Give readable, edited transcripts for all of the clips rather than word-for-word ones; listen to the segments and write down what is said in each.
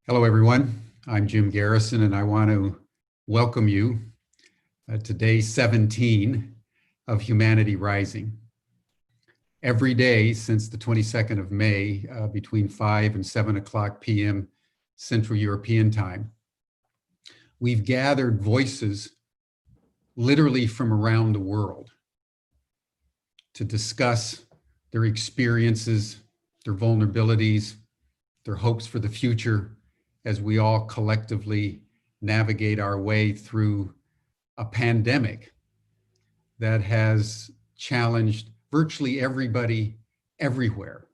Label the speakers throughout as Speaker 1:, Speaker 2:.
Speaker 1: Hello, everyone. I'm Jim Garrison, and I want to welcome you to day 17 of Humanity Rising. Every day since the 22nd of May, between 5 and 7 o'clock p.m. Central European Time, we've gathered voices literally from around the world to discuss their experiences, their vulnerabilities, their hopes for the future, as we all collectively navigate our way through a pandemic that has challenged virtually everybody everywhere,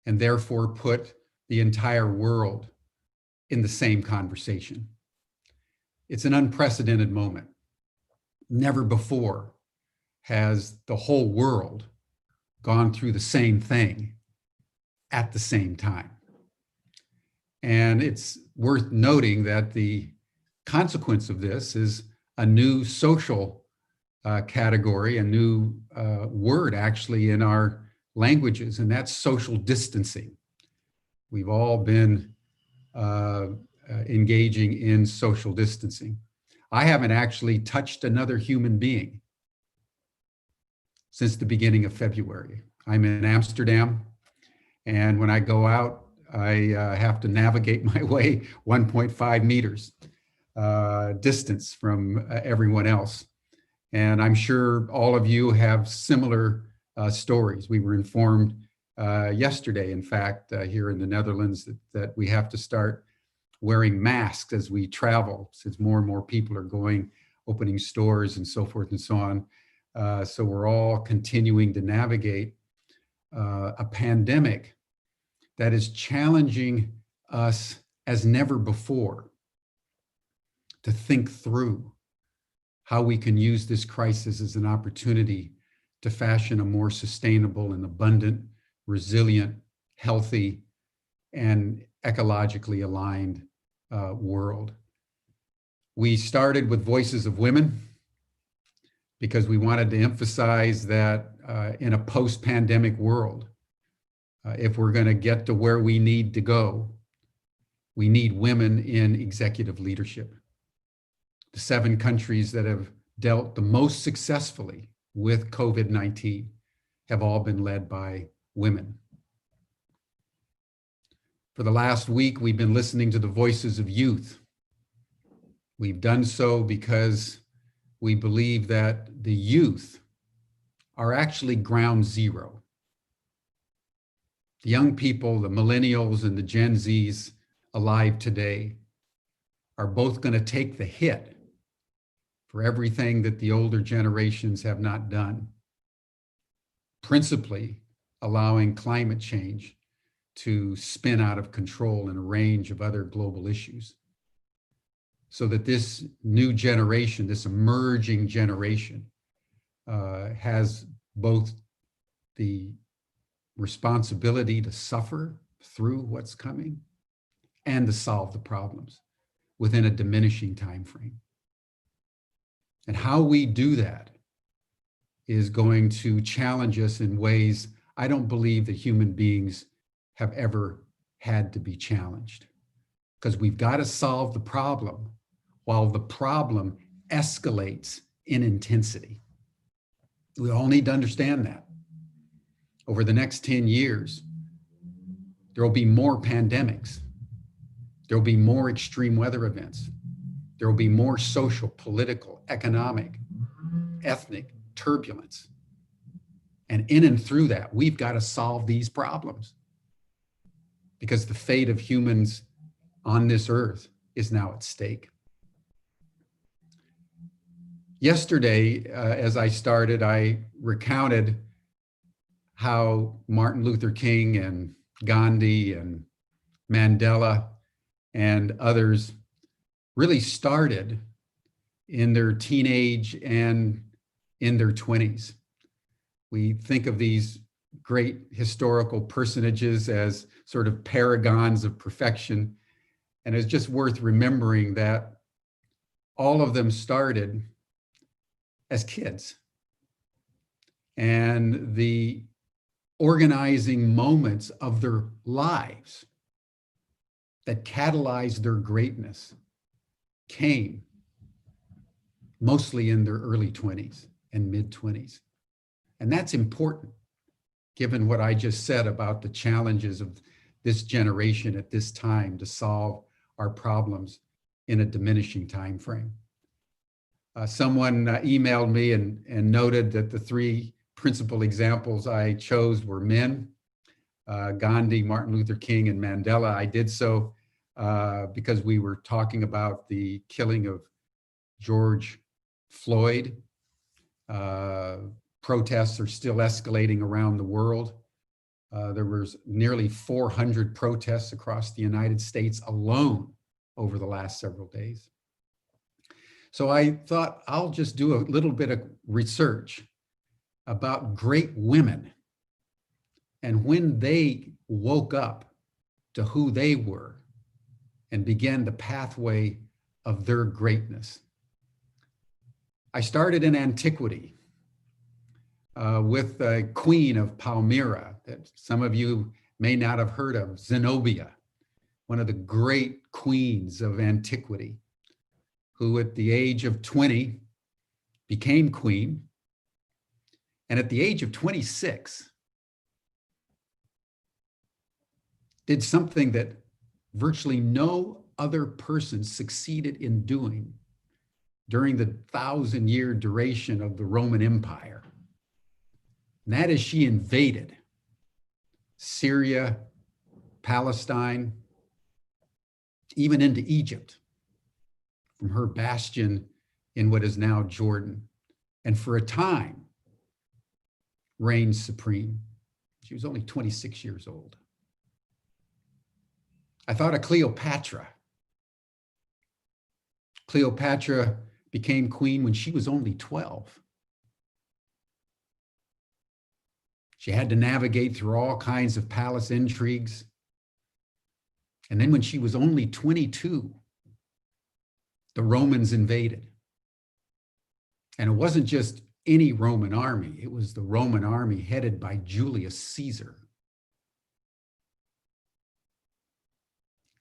Speaker 1: and therefore put the entire world in the same conversation. It's an unprecedented moment. Never before has the whole world gone through the same thing at the same time. And it's worth noting that the consequence of this is a new social category, a new word actually in our languages, and that's social distancing. We've all been engaging in social distancing. I haven't actually touched another human being since the beginning of February. I'm in Amsterdam, and when I go out, I have to navigate my way 1.5 meters distance from everyone else. And I'm sure all of you have similar stories. We were informed yesterday, in fact, here in the Netherlands, that we have to start wearing masks as we travel, since more and more people are going, opening stores and so forth and so on. So we're all continuing to navigate a pandemic that is challenging us as never before to think through how we can use this crisis as an opportunity to fashion a more sustainable and abundant, resilient, healthy, and ecologically aligned world. We started with Voices of Women because we wanted to emphasize that in a post-pandemic world, if we're going to get to where we need to go, we need women in executive leadership. The 7 countries that have dealt the most successfully with COVID-19 have all been led by women. For the last week, we've been listening to the voices of youth. We've done so because we believe that the youth are actually ground zero. The young people, the millennials and the Gen Zs alive today, are both going to take the hit for everything that the older generations have not done, principally allowing climate change to spin out of control in a range of other global issues. So that this new generation, this emerging generation, has both the responsibility to suffer through what's coming and to solve the problems within a diminishing time frame. And how we do that is going to challenge us in ways I don't believe that human beings have ever had to be challenged, because we've got to solve the problem while the problem escalates in intensity. We all need to understand that. Over the next 10 years, there will be more pandemics. There will be more extreme weather events. There will be more social, political, economic, ethnic turbulence. And in and through that, we've got to solve these problems, because the fate of humans on this earth is now at stake. Yesterday, as I started, I recounted how Martin Luther King and Gandhi and Mandela and others really started in their teenage and in their 20s. We think of these great historical personages as sort of paragons of perfection. And it's just worth remembering that all of them started as kids. And the organizing moments of their lives that catalyzed their greatness came mostly in their early 20s and mid 20s. And that's important, given what I just said about the challenges of this generation at this time to solve our problems in a diminishing time frame. Someone emailed me and noted that the three principal examples I chose were men, Gandhi, Martin Luther King, and Mandela. I did so because we were talking about the killing of George Floyd. Protests are still escalating around the world. There was nearly 400 protests across the United States alone over the last several days. So I thought I'll just do a little bit of research about great women and when they woke up to who they were and began the pathway of their greatness. I started in antiquity with the Queen of Palmyra that some of you may not have heard of, Zenobia, one of the great queens of antiquity, who at the age of 20 became queen. And at the age of 26, did something that virtually no other person succeeded in doing during the 1,000-year duration of the Roman Empire. And that is she invaded Syria, Palestine, even into Egypt from her bastion in what is now Jordan, and for a time reigned supreme. She was only 26 years old. I thought of Cleopatra. Cleopatra became queen when she was only 12. She had to navigate through all kinds of palace intrigues. And then when she was only 22, the Romans invaded. And it wasn't just any Roman army, it was the Roman army headed by Julius Caesar.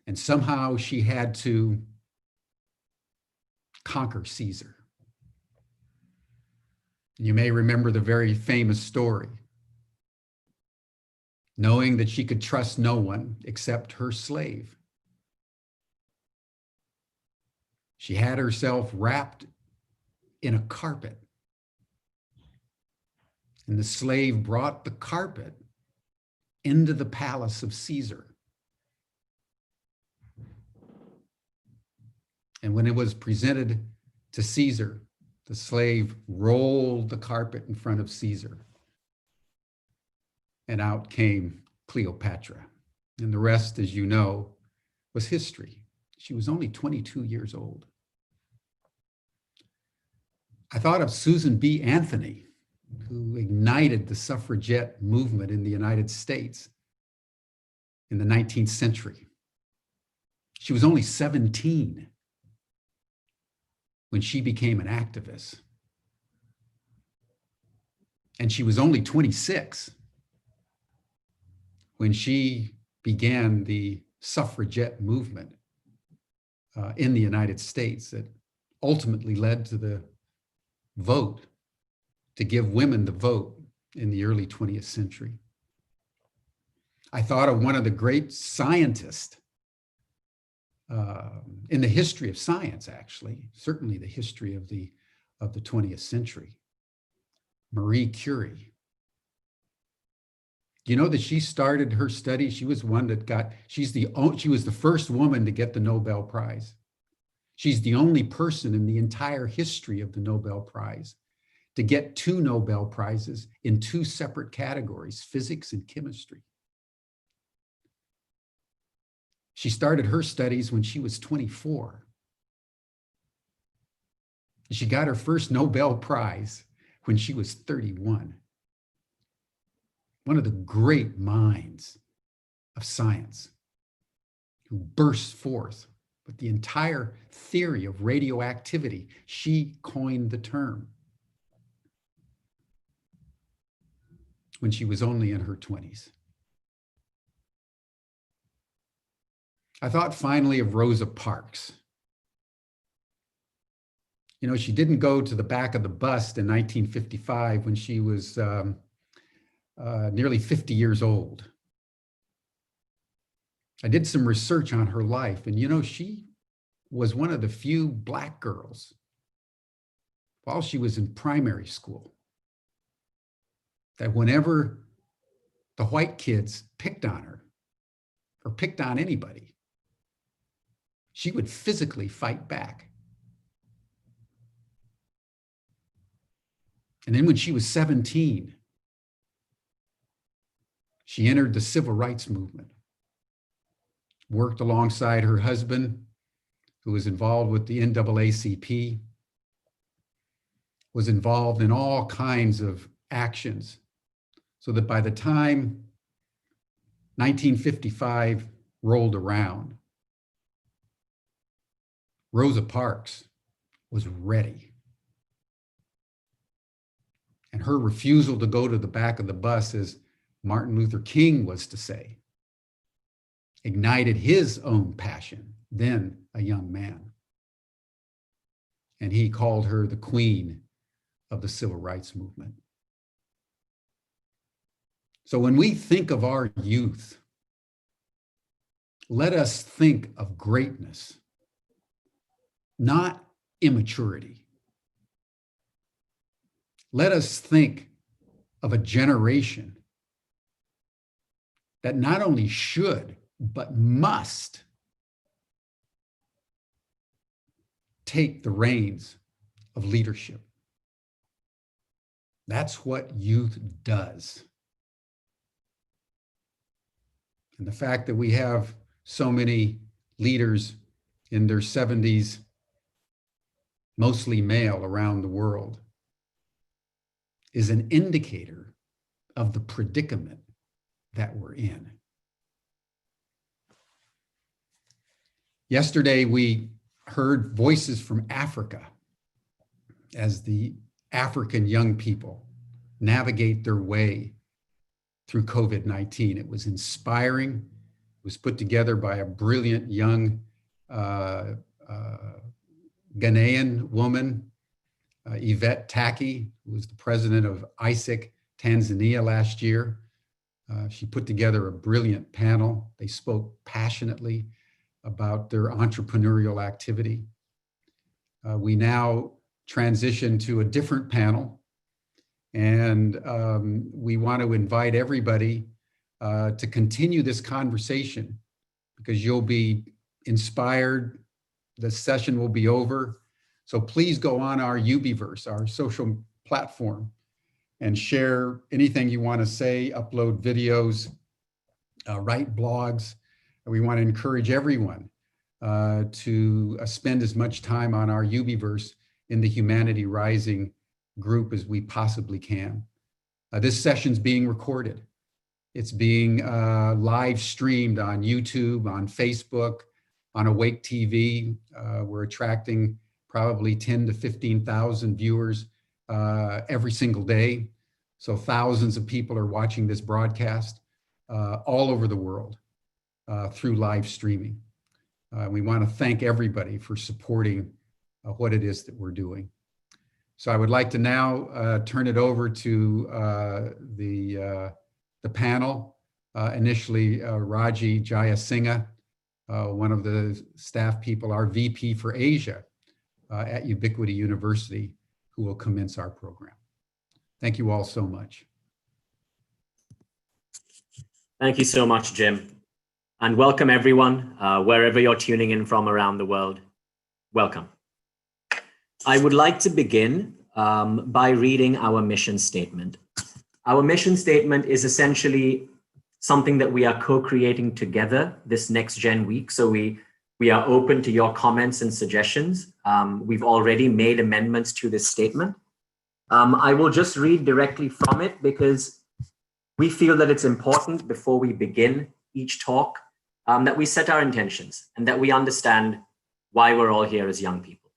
Speaker 1: And somehow she had to conquer Caesar. You may remember the very famous story, knowing that she could trust no one except her slave. She had herself wrapped in a carpet, and the slave brought the carpet into the palace of Caesar. And when it was presented to Caesar, the slave rolled the carpet in front of Caesar. And out came Cleopatra. And the rest, as you know, was history. She was only 22 years old. I thought of Susan B. Anthony, who ignited the suffragette movement in the United States in the 19th century. She was only 17 when she became an activist. And she was only 26 when she began the suffragette movement in the United States that ultimately led to the vote to give women the vote in the early 20th century. I thought of one of the great scientists in the history of science, actually, certainly the history of the 20th century, Marie Curie. Do you know that she started her study? She was one that she was the first woman to get the Nobel Prize. She's the only person in the entire history of the Nobel Prize to get 2 Nobel Prizes in 2 separate categories, physics and chemistry. She started her studies when she was 24. She got her first Nobel Prize when she was 31. One of the great minds of science who burst forth with the entire theory of radioactivity. She coined the term when she was only in her 20s. I thought finally of Rosa Parks. You know, she didn't go to the back of the bus in 1955 when she was nearly 50 years old. I did some research on her life, and you know, she was one of the few Black girls while she was in primary school that whenever the white kids picked on her or picked on anybody, she would physically fight back. And then when she was 17, she entered the civil rights movement, worked alongside her husband, who was involved with the NAACP, was involved in all kinds of actions, so that by the time 1955 rolled around, Rosa Parks was ready. And her refusal to go to the back of the bus, as Martin Luther King was to say, ignited his own passion, then a young man. And he called her the queen of the civil rights movement. So when we think of our youth, let us think of greatness, not immaturity. Let us think of a generation that not only should, but must take the reins of leadership. That's what youth does. And the fact that we have so many leaders in their 70s, mostly male around the world, is an indicator of the predicament that we're in. Yesterday, we heard voices from Africa as the African young people navigate their way through COVID-19. It was inspiring. It was put together by a brilliant young Ghanaian woman, Yvette Taki, who was the president of ISIC Tanzania last year. She put together a brilliant panel. They spoke passionately about their entrepreneurial activity. We now transition to a different panel, and we want to invite everybody to continue this conversation, because you'll be inspired. The session will be over. So please go on our Ubiverse, our social platform, and share anything you want to say, upload videos, write blogs. We want to encourage everyone to spend as much time on our Ubiverse in the Humanity Rising group as we possibly can. This session's being recorded. It's being live streamed on YouTube, on Facebook, on Awake TV. We're attracting probably 10 to 15,000 viewers every single day. So thousands of people are watching this broadcast all over the world through live streaming. We want to thank everybody for supporting what it is that we're doing. So I would like to now turn it over to the panel. Initially, Raji Jayasinghe, one of the staff people, our VP for Asia at Ubiquity University, who will commence our program. Thank you all so much.
Speaker 2: Thank you so much, Jim. And welcome everyone, wherever you're tuning in from around the world. Welcome. I would like to begin by reading our mission statement. Our mission statement is essentially something that we are co-creating together this NextGen week. So we are open to your comments and suggestions. We've already made amendments to this statement. I will just read directly from it because we feel that it's important before we begin each talk that we set our intentions and that we understand why we're all here as young people.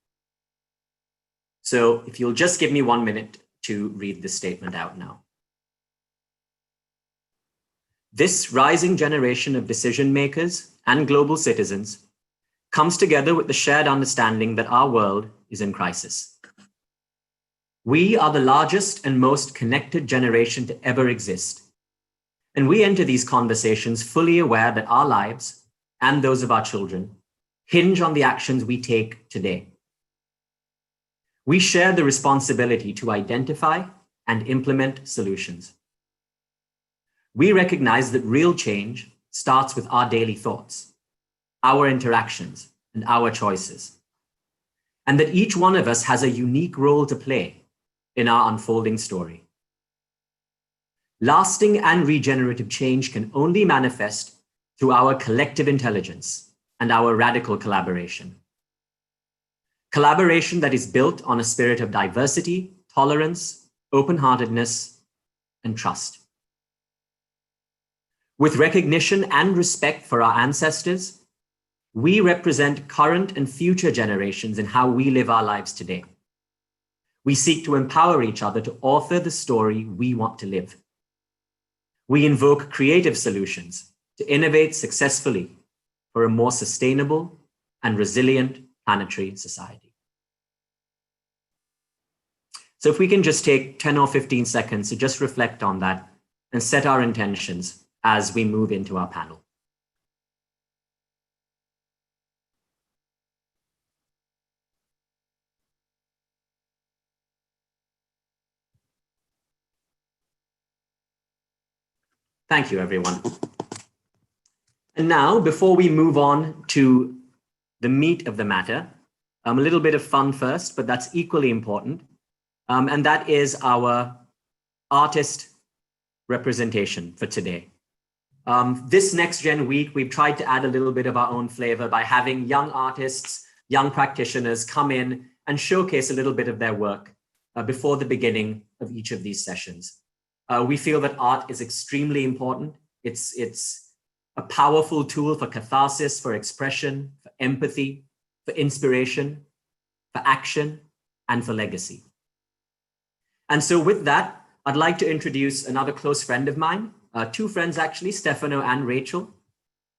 Speaker 2: So if you'll just give me 1 minute to read this statement out now. This rising generation of decision makers and global citizens, comes together with the shared understanding that our world is in crisis. We are the largest and most connected generation to ever exist. And we enter these conversations fully aware that our lives and those of our children hinge on the actions we take today. We share the responsibility to identify and implement solutions. We recognize that real change starts with our daily thoughts, our interactions, and our choices, and that each one of us has a unique role to play in our unfolding story. Lasting and regenerative change can only manifest through our collective intelligence and our radical collaboration. Collaboration that is built on a spirit of diversity, tolerance, open-heartedness, and trust. With recognition and respect for our ancestors, we represent current and future generations in how we live our lives today. We seek to empower each other to author the story we want to live. We invoke creative solutions to innovate successfully for a more sustainable and resilient planetary society. So if we can just take 10 or 15 seconds to just reflect on that and set our intentions as we move into our panel. Thank you, everyone. And now, before we move on to the meat of the matter, a little bit of fun first, but that's equally important. And that is our artist representation for today. This NextGen week, we've tried to add a little bit of our own flavor by having young artists, young practitioners come in and showcase a little bit of their work before the beginning of each of these sessions. We feel that art is extremely important. It's a powerful tool for catharsis, for expression, for empathy, for inspiration, for action, and for legacy. And so with that, I'd like to introduce another close friend of mine, two friends actually, Stefano and Rachel.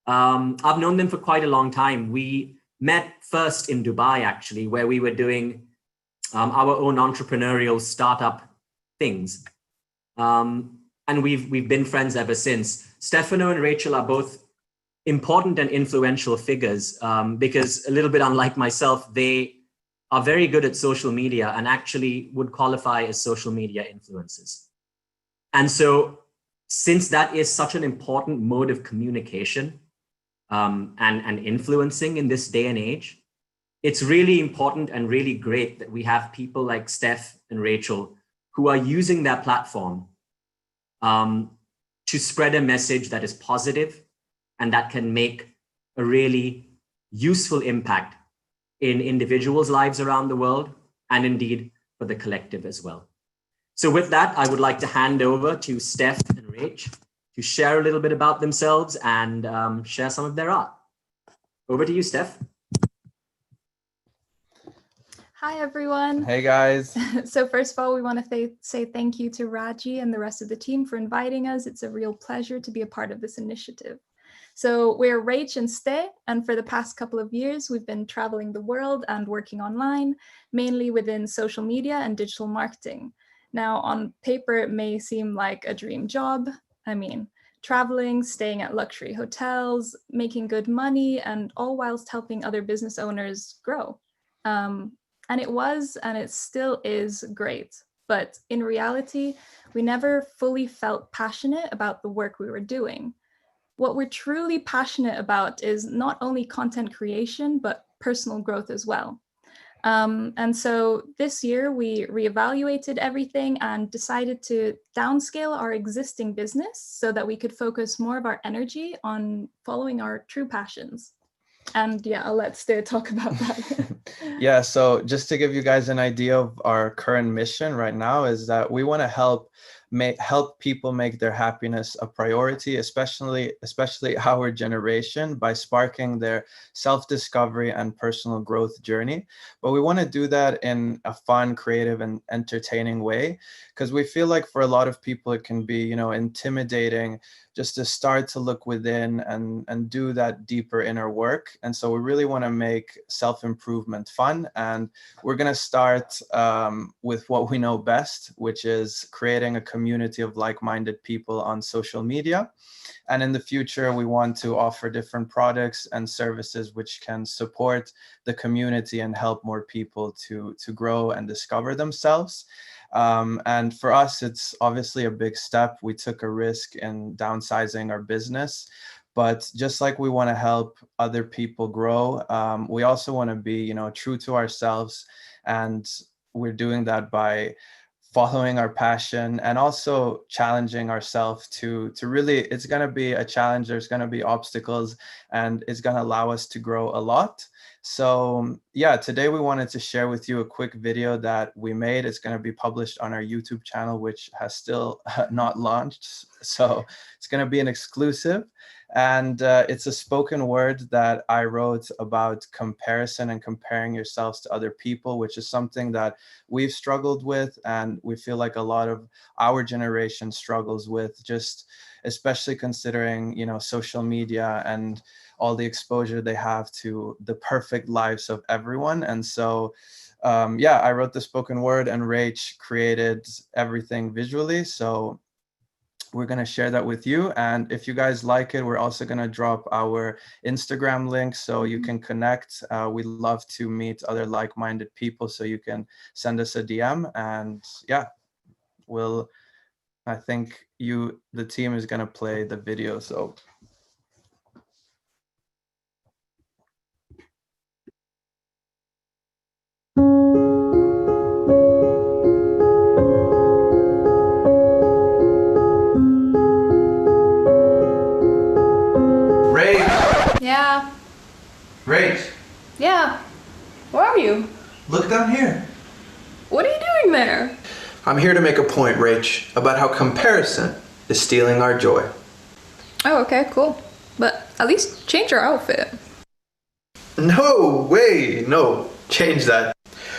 Speaker 2: I've known them for quite a long time. We met first in Dubai, actually, where we were doing our own entrepreneurial startup things. And we've been friends ever since. Stefano and Rachel are both important and influential figures because, a little bit unlike myself, they are very good at social media and actually would qualify as social media influencers. And so, since that is such an important mode of communication and influencing in this day and age, it's really important and really great that we have people like Steph and Rachel who are using their platform to spread a message that is positive and that can make a really useful impact in individuals' lives around the world and indeed for the collective as well. So with that, I would like to hand over to Steph and Rach to share a little bit about themselves and share some of their art. Over to you, Steph.
Speaker 3: Hi, everyone.
Speaker 4: Hey, guys.
Speaker 3: So first of all, we want to say thank you to Raji and the rest of the team for inviting us. It's a real pleasure to be a part of this initiative. So we're Rach and Ste, and for the past couple of years, we've been traveling the world and working online, mainly within social media and digital marketing. Now, on paper, it may seem like a dream job. I mean, traveling, staying at luxury hotels, making good money, and all whilst helping other business owners grow. And it was, and it still is great. But in reality, we never fully felt passionate about the work we were doing. What we're truly passionate about is not only content creation, but personal growth as well. And so this year we reevaluated everything and decided to downscale our existing business so that we could focus more of our energy on following our true passions. And yeah, I'll let Stu talk about that.
Speaker 4: Yeah, so just to give you guys an idea of our current mission right now is that we want to help help people make their happiness a priority, especially our generation, by sparking their self-discovery and personal growth journey. But we want to do that in a fun, creative, and entertaining way, because we feel like for a lot of people it can be, intimidating just to start to look within and do that deeper inner work. And so we really want to make self-improvement fun. And we're going to start with what we know best, which is creating a community of like-minded people on social media. And in the future, we want to offer different products and services which can support the community and help more people to grow and discover themselves. And for us, it's obviously a big step. We took a risk in downsizing our business, but just like we want to help other people grow, we also want to be, true to ourselves. And we're doing that by following our passion and also challenging ourselves to really, it's going to be a challenge. There's going to be obstacles, and it's going to allow us to grow a lot. So yeah, today we wanted to share with you a quick video that we made. It's going to be published on our YouTube channel, which has still not launched. So it's going to be an exclusive. And it's a spoken word that I wrote about comparison and comparing yourselves to other people, which is something that we've struggled with, and we feel like a lot of our generation struggles with, just especially considering, social media and all the exposure they have to the perfect lives of everyone. And so, yeah, I wrote the spoken word and Rach created everything visually. So we're going to share that with you. And if you guys like it, we're also going to drop our Instagram link so you can connect. We love to meet other like-minded people, so you can send us a DM. And yeah, I think the team is going to play the video. So
Speaker 5: Yeah.
Speaker 6: Rach,
Speaker 5: Yeah. Where are you?
Speaker 6: look down here.
Speaker 5: What are you doing there?
Speaker 6: I'm here to make a point, Rach, about how comparison is stealing our joy.
Speaker 5: Oh, okay, cool. But at least change your outfit.
Speaker 6: No way, no, change that.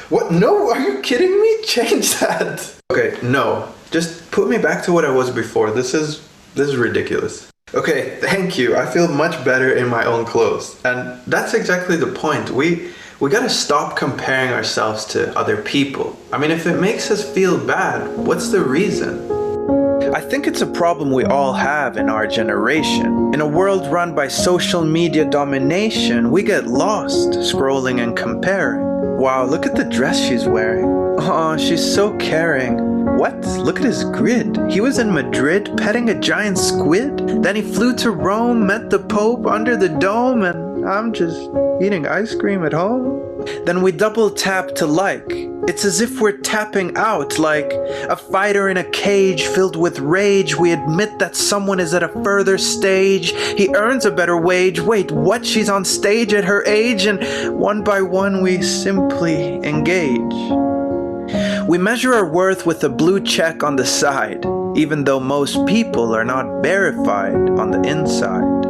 Speaker 6: What? No, are you kidding me? Change that. Okay, no, just put me back to what I was before. This is ridiculous. Okay, thank you. I feel much better in my own clothes. And that's exactly the point. We gotta stop comparing ourselves to other people. I mean, if it makes us feel bad, what's the reason? I think it's a problem we all have in our generation. In a world run by social media domination, we get lost scrolling and comparing. Wow, look at the dress she's wearing. Oh, she's so caring. What? Look at his grid. He was in Madrid petting a giant squid. Then he flew to Rome, met the Pope under the dome, and I'm just eating ice cream at home. Then we double tap to like. It's as if we're tapping out, like a fighter in a cage filled with rage. We admit that someone is at a further stage. He earns a better wage. Wait, what? She's on stage at her age, and one by one we simply engage. We measure our worth with a blue check on the side, even though most people are not verified on the inside.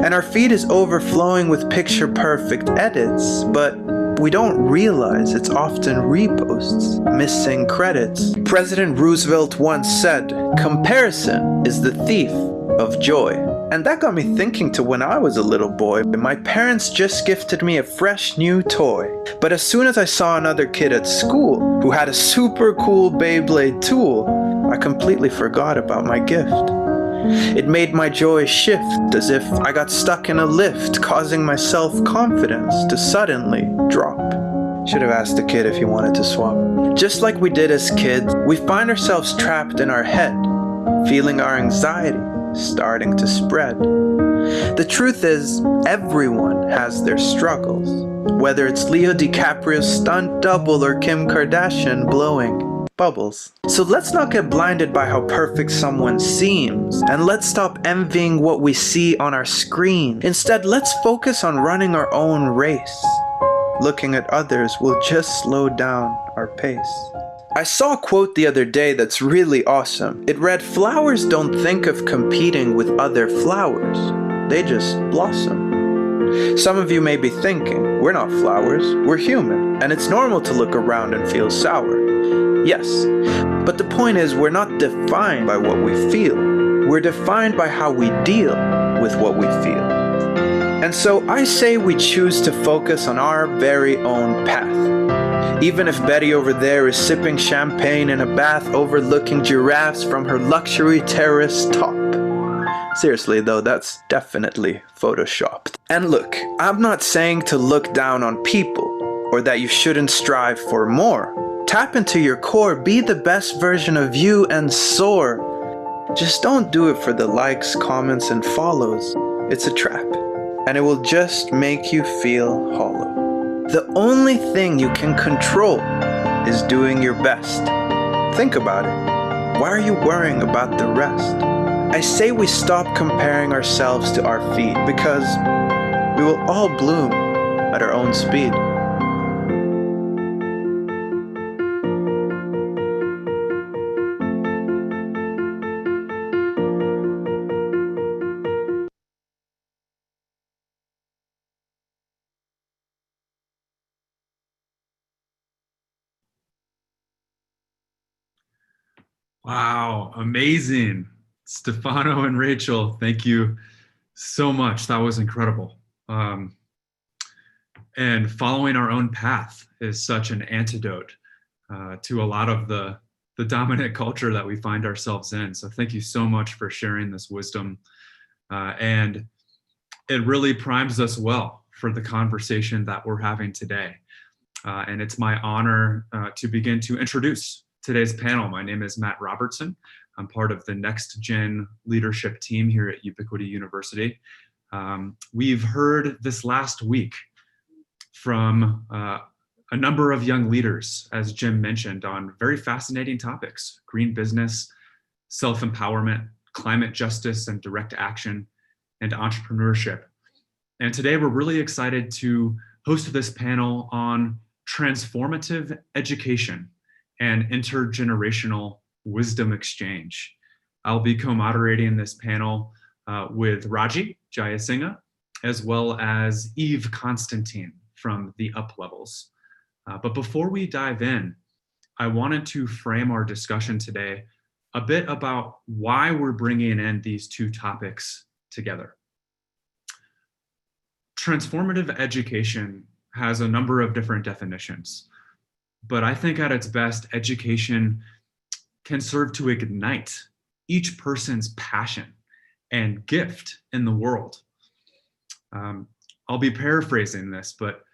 Speaker 6: And our feed is overflowing with picture-perfect edits, but we don't realize it's often reposts, missing credits. President Roosevelt once said, "Comparison is the thief of joy." And that got me thinking to when I was a little boy. My parents just gifted me a fresh new toy. But as soon as I saw another kid at school who had a super cool Beyblade tool, I completely forgot about my gift. It made my joy shift, as if I got stuck in a lift, causing my self-confidence to suddenly drop. Should have asked the kid if he wanted to swap. Just like we did as kids, we find ourselves trapped in our head, feeling our anxiety starting to spread. The truth is, everyone has their struggles, whether it's Leo DiCaprio's stunt double or Kim Kardashian blowing bubbles. So let's not get blinded by how perfect someone seems, and let's stop envying what we see on our screen. Instead, let's focus on running our own race. Looking at others will just slow down our pace. I saw a quote the other day that's really awesome. It read, "Flowers don't think of competing with other flowers. They just blossom." Some of you may be thinking, we're not flowers, we're human, and it's normal to look around and feel sour. Yes, but the point is we're not defined by what we feel. We're defined by how we deal with what we feel. And so I say we choose to focus on our very own path. Even if Betty over there is sipping champagne in a bath overlooking giraffes from her luxury terrace top. Seriously though, that's definitely photoshopped. And look, I'm not saying to look down on people or that you shouldn't strive for more. Tap into your core, be the best version of you and soar. Just don't do it for the likes, comments, and follows. It's a trap, and it will just make you feel hollow. The only thing you can control is doing your best. Think about it. Why are you worrying about the rest? I say we stop comparing ourselves to our feet because we will all bloom at our own speed.
Speaker 7: Wow, amazing. Stefano and Rachel, thank you so much. That was incredible. And following our own path is such an antidote to a lot of the dominant culture that we find ourselves in. So thank you so much for sharing this wisdom. And it really primes us well for the conversation that we're having today. And it's my honor to begin to introduce today's panel. My name is Matt Robertson. I'm part of the NextGen leadership team here at Ubiquity University. We've heard this last week from a number of young leaders, as Jim mentioned, on very fascinating topics: green business, self-empowerment, climate justice and direct action, and entrepreneurship. And today we're really excited to host this panel on transformative education and intergenerational wisdom exchange. I'll be co-moderating this panel with Raji, Jayasinghe, as well as Konstantine from TheUpLevels. But before we dive in, I wanted to frame our discussion today a bit about why we're bringing in these two topics together. Transformative education has a number of different definitions, but I think at its best, education can serve to ignite each person's passion and gift in the world. I'll be paraphrasing this, but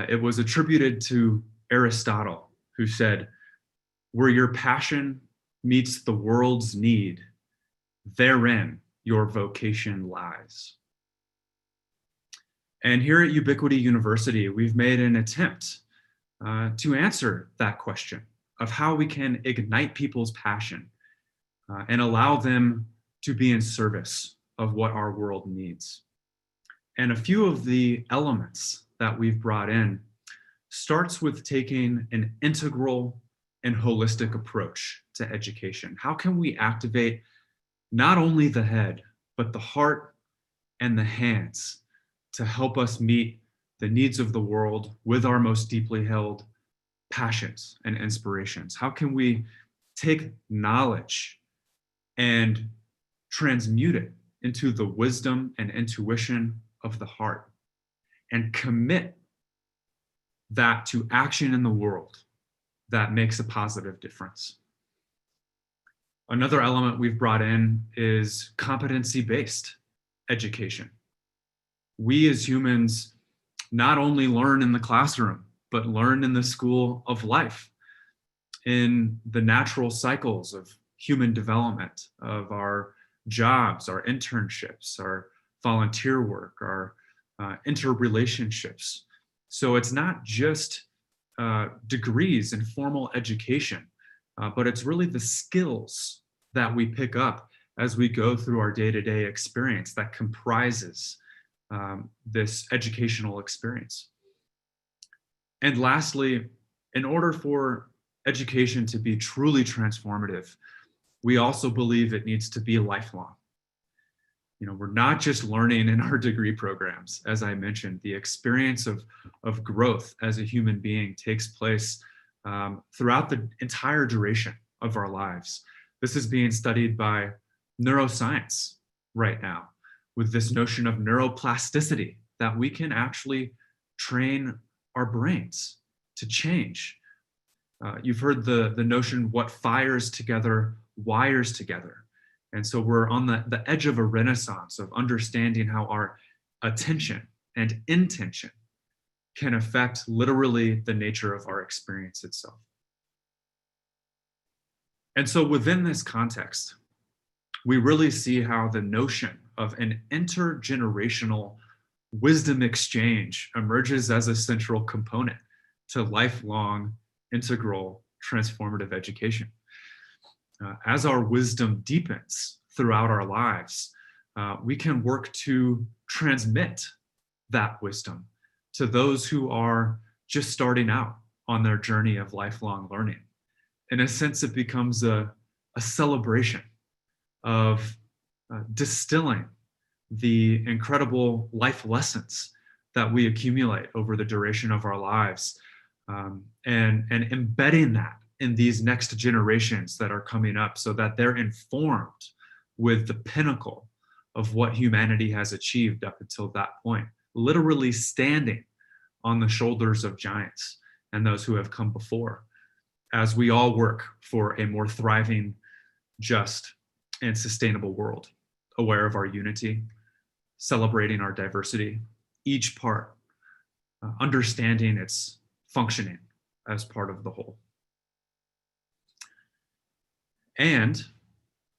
Speaker 7: it was attributed to Aristotle, who said, "Where your passion meets the world's need, therein your vocation lies." And here at Ubiquity University, we've made an attempt to answer that question of how we can ignite people's passion and allow them to be in service of what our world needs. And a few of the elements that we've brought in starts with taking an integral and holistic approach to education. How can we activate not only the head, but the heart and the hands to help us meet the needs of the world with our most deeply held passions and inspirations? How can we take knowledge and transmute it into the wisdom and intuition of the heart and commit that to action in the world that makes a positive difference? Another element we've brought in is competency-based education. We as humans not only learn in the classroom, but learn in the school of life, in the natural cycles of human development, of our jobs, our internships, our volunteer work, our interrelationships. So it's not just degrees and formal education, but it's really the skills that we pick up as we go through our day-to-day experience that comprises this educational experience. And lastly, in order for education to be truly transformative, we also believe it needs to be lifelong. You know, we're not just learning in our degree programs. As I mentioned, the experience of growth as a human being takes place throughout the entire duration of our lives. This is being studied by neuroscience right now, with this notion of neuroplasticity, that we can actually train our brains to change. You've heard the notion, what fires together wires together. And so we're on the edge of a renaissance of understanding how our attention and intention can affect literally the nature of our experience itself. And so within this context, we really see how the notion of an intergenerational wisdom exchange emerges as a central component to lifelong, integral, transformative education. As our wisdom deepens throughout our lives, we can work to transmit that wisdom to those who are just starting out on their journey of lifelong learning. In a sense, it becomes a celebration of distilling the incredible life lessons that we accumulate over the duration of our lives, and embedding that in these next generations that are coming up, so that they're informed with the pinnacle of what humanity has achieved up until that point, literally standing on the shoulders of giants and those who have come before, as we all work for a more thriving, just, and sustainable world, aware of our unity, celebrating our diversity, each part, understanding its functioning as part of the whole. And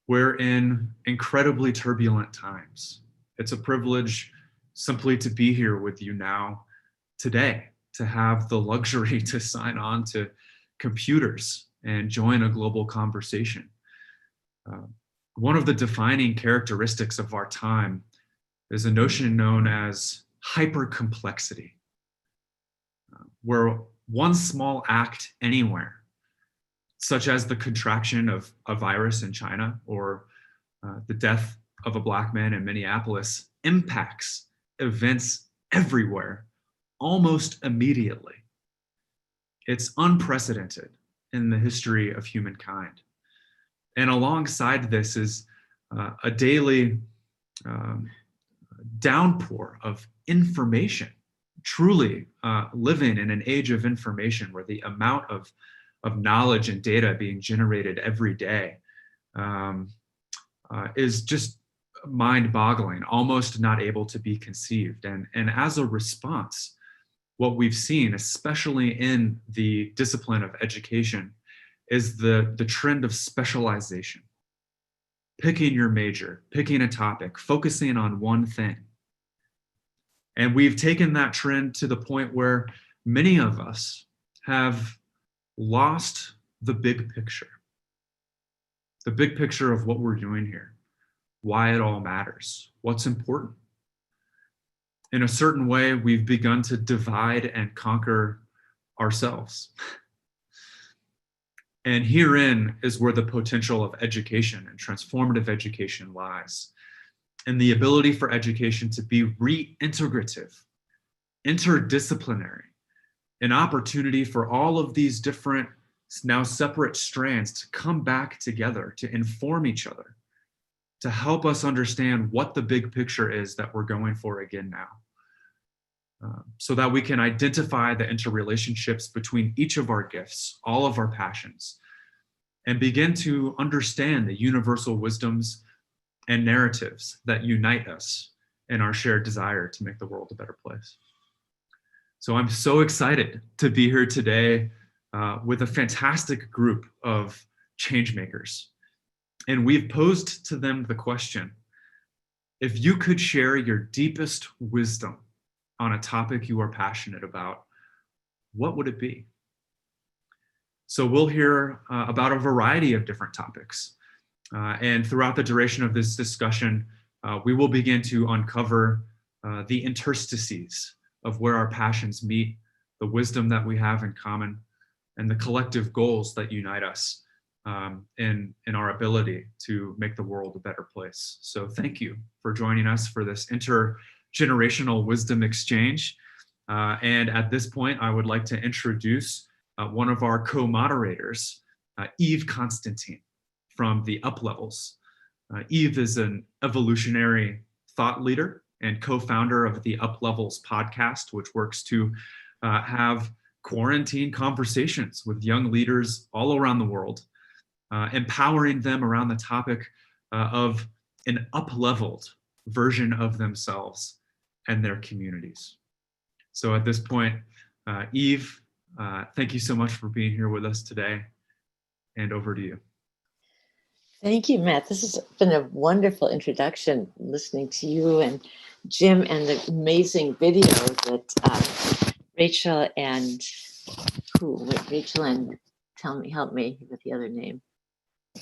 Speaker 7: we're in incredibly turbulent times. It's a privilege simply to be here with you now, today, to have the luxury to sign on to computers and join a global conversation. One of the defining characteristics of our time is a notion known as hypercomplexity, where one small act anywhere, such as the contraction of a virus in China or the death of a Black man in Minneapolis, impacts events everywhere almost immediately. It's unprecedented in the history of humankind. And alongside this is a daily downpour of information, truly living in an age of information where the amount of knowledge and data being generated every day is just mind-boggling, almost not able to be conceived. And as a response, what we've seen, especially in the discipline of education, is the trend of specialization. Picking your major, picking a topic, focusing on one thing. And we've taken that trend to the point where many of us have lost the big picture of what we're doing here, why it all matters, what's important. In a certain way, we've begun to divide and conquer ourselves. And herein is where the potential of education and transformative education lies, and the ability for education to be reintegrative, interdisciplinary, an opportunity for all of these different, now separate strands to come back together, to inform each other, to help us understand what the big picture is that we're going for again now. So that we can identify the interrelationships between each of our gifts, all of our passions, and begin to understand the universal wisdoms and narratives that unite us in our shared desire to make the world a better place. So I'm so excited to be here today with a fantastic group of change makers. And we've posed to them the question, if you could share your deepest wisdom on a topic you are passionate about, what would it be? So we'll hear about a variety of different topics. And throughout the duration of this discussion, we will begin to uncover the interstices of where our passions meet, the wisdom that we have in common, and the collective goals that unite us in our ability to make the world a better place. So thank you for joining us for this intergenerational wisdom exchange. And at this point, I would like to introduce one of our co-moderators, Eve Konstantine from TheUpLevels. Eve is an evolutionary thought leader and co-founder of the TheUpLevels podcast, which works to have quarantine conversations with young leaders all around the world, empowering them around the topic of an up-leveled version of themselves and their communities. So at this point, Eve, thank you so much for being here with us today, and over to you.
Speaker 8: Thank you, Matt. This has been a wonderful introduction, listening to you and Jim and the amazing video that Rachel and help me with the other name.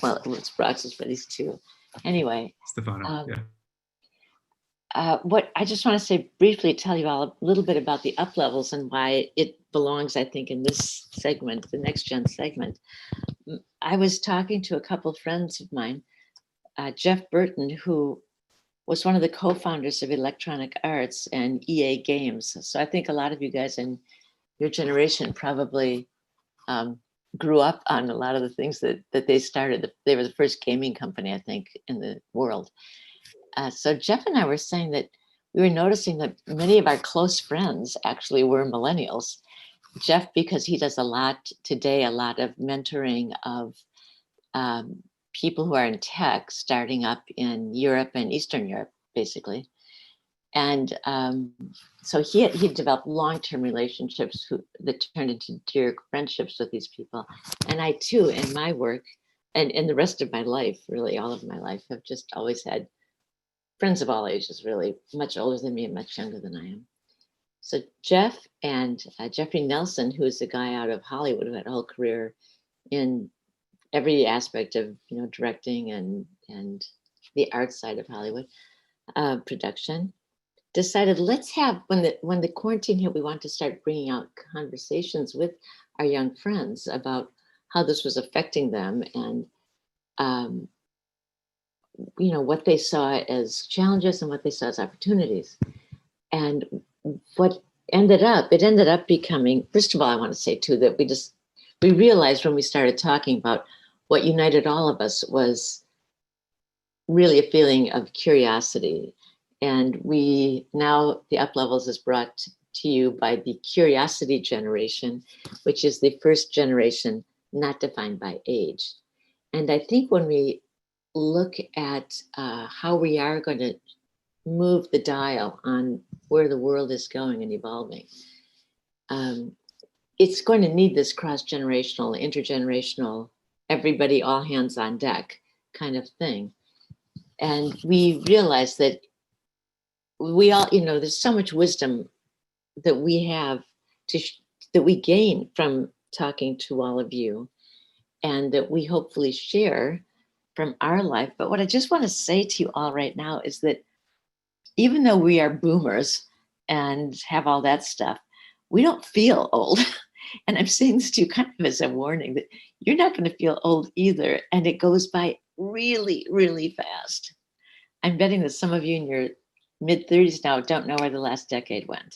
Speaker 8: Well, it's Brox's, but these two. Anyway.
Speaker 7: Stefano, yeah.
Speaker 8: What I just want to say briefly, tell you all a little bit about the UpLevels and why it belongs, I think, in this segment, the NextGen segment. I was talking to a couple of friends of mine, Jeff Burton, who was one of the co-founders of Electronic Arts and EA Games. So I think a lot of you guys in your generation probably grew up on a lot of the things that they started. They were the first gaming company, I think, in the world. So Jeff and I were saying that we were noticing that many of our close friends actually were millennials. Jeff, because he does a lot today, a lot of mentoring of people who are in tech, starting up in Europe and Eastern Europe, basically. And so he developed long-term relationships that turned into dear friendships with these people. And I too, in my work and in the rest of my life, really all of my life, have just always had friends of all ages, really, much older than me and much younger than I am. So Jeff and Jeffrey Nelson, who is a guy out of Hollywood who had a whole career in every aspect of directing and the art side of Hollywood production, decided let's have, when the quarantine hit, we want to start bringing out conversations with our young friends about how this was affecting them and what they saw as challenges and what they saw as opportunities. And what ended up becoming, first of all, I want to say too, that we realized when we started talking about what united all of us was really a feeling of curiosity. And now the UpLevels is brought to you by the Curiosity generation, which is the first generation not defined by age. And I think when we look at how we are going to move the dial on where the world is going and evolving, it's going to need this cross-generational, intergenerational, everybody all hands on deck kind of thing. And we realize that we all, there's so much wisdom that we have that we gain from talking to all of you and that we hopefully share from our life. But what I just want to say to you all right now is that even though we are boomers and have all that stuff, we don't feel old. And I'm saying this to you kind of as a warning that you're not going to feel old either. And it goes by really, really fast. I'm betting that some of you in your mid-30s now don't know where the last decade went,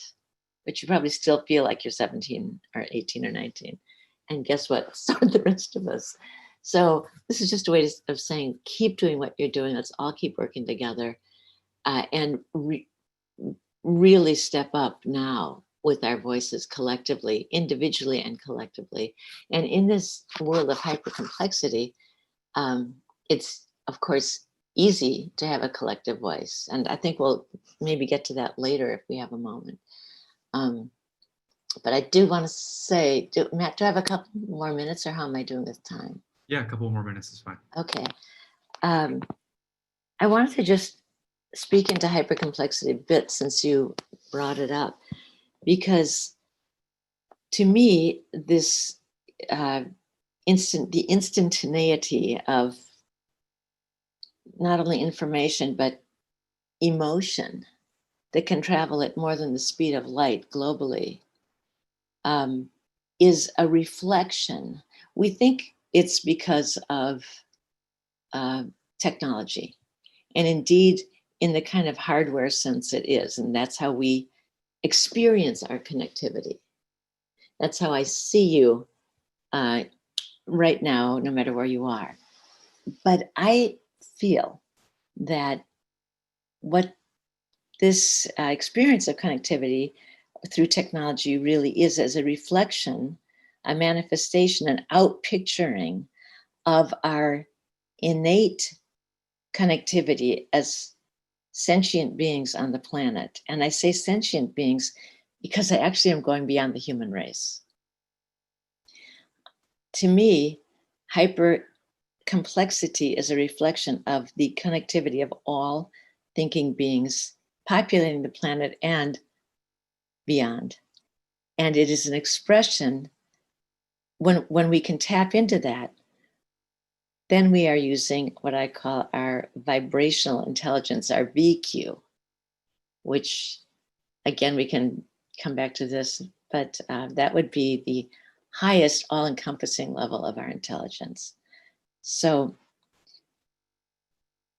Speaker 8: but you probably still feel like you're 17 or 18 or 19. And guess what? So are the rest of us. So this is just a way of saying, keep doing what you're doing. Let's all keep working together and really step up now with our voices collectively, individually and collectively. And in this world of hypercomplexity, it's, of course, easy to have a collective voice. And I think we'll maybe get to that later if we have a moment. But I do want to say, Matt, do I have a couple more minutes or how am I doing with time?
Speaker 7: Yeah, a couple more minutes is fine.
Speaker 8: Okay. I wanted to just speak into hypercomplexity a bit since you brought it up, because to me, this the instantaneity of not only information, but emotion that can travel at more than the speed of light globally is a reflection. We think it's because of technology. And indeed, in the kind of hardware sense it is. And that's how we experience our connectivity. That's how I see you right now, no matter where you are. But I feel that what this experience of connectivity through technology really is as a reflection, a manifestation, an outpicturing of our innate connectivity as sentient beings on the planet. And I say sentient beings because I actually am going beyond the human race. To me, hyper complexity is a reflection of the connectivity of all thinking beings populating the planet and beyond. And it is an expression, when we can tap into that, then we are using what I call our vibrational intelligence, our VQ, which again, we can come back to this, but that would be the highest all-encompassing level of our intelligence. So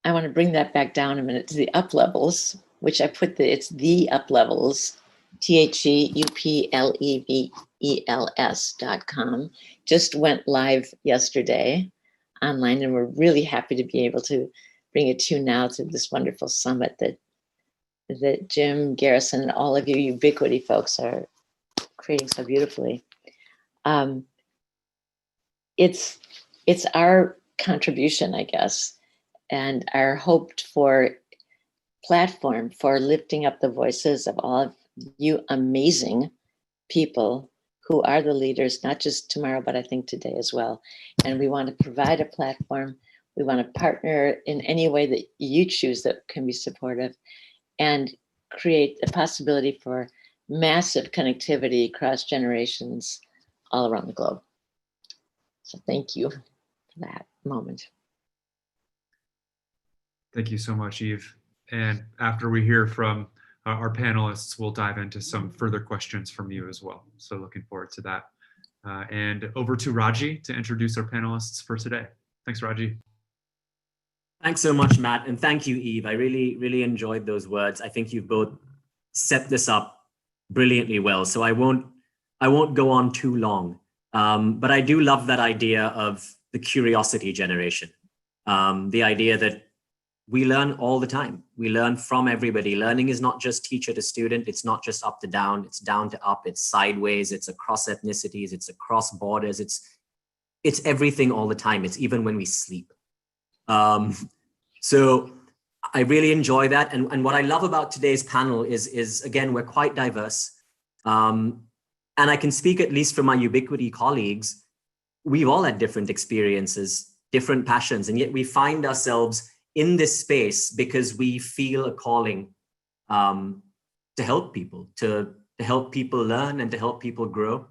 Speaker 8: I want to bring that back down a minute to the UpLevels, which I put it's TheUpLevels, TheUpLevels.com. Just went live yesterday online, and we're really happy to be able to bring it to you now to this wonderful summit that Jim, Garrison, and all of you Ubiquity folks are creating so beautifully. It's our contribution, I guess, and our hoped for platform for lifting up the voices of all of you amazing people who are the leaders, not just tomorrow, but I think today as well. And we want to provide a platform. We want to partner in any way that you choose that can be supportive, and create a possibility for massive connectivity across generations all around the globe. So thank you for that moment.
Speaker 7: Thank you so much, Eve. And after we hear from our panelists, we'll dive into some further questions from you as well. So looking forward to that. And over to Raji to introduce our panelists for today. Thanks, Raji.
Speaker 2: Thanks so much, Matt. And thank you, Eve. I really enjoyed those words. I think you've both set this up brilliantly well. So I won't go on too long. But I do love that idea of the curiosity generation. The idea that we learn all the time. We learn from everybody. Learning is not just teacher to student. It's not just up to down. It's down to up. It's sideways. It's across ethnicities. It's across borders. It's everything all the time. It's even when we sleep. So I really enjoy that. And what I love about today's panel is again, we're quite diverse. And I can speak at least for my Ubiquity colleagues. We've all had different experiences, different passions, and yet we find ourselves in this space because we feel a calling to help people, to help people learn and to help people grow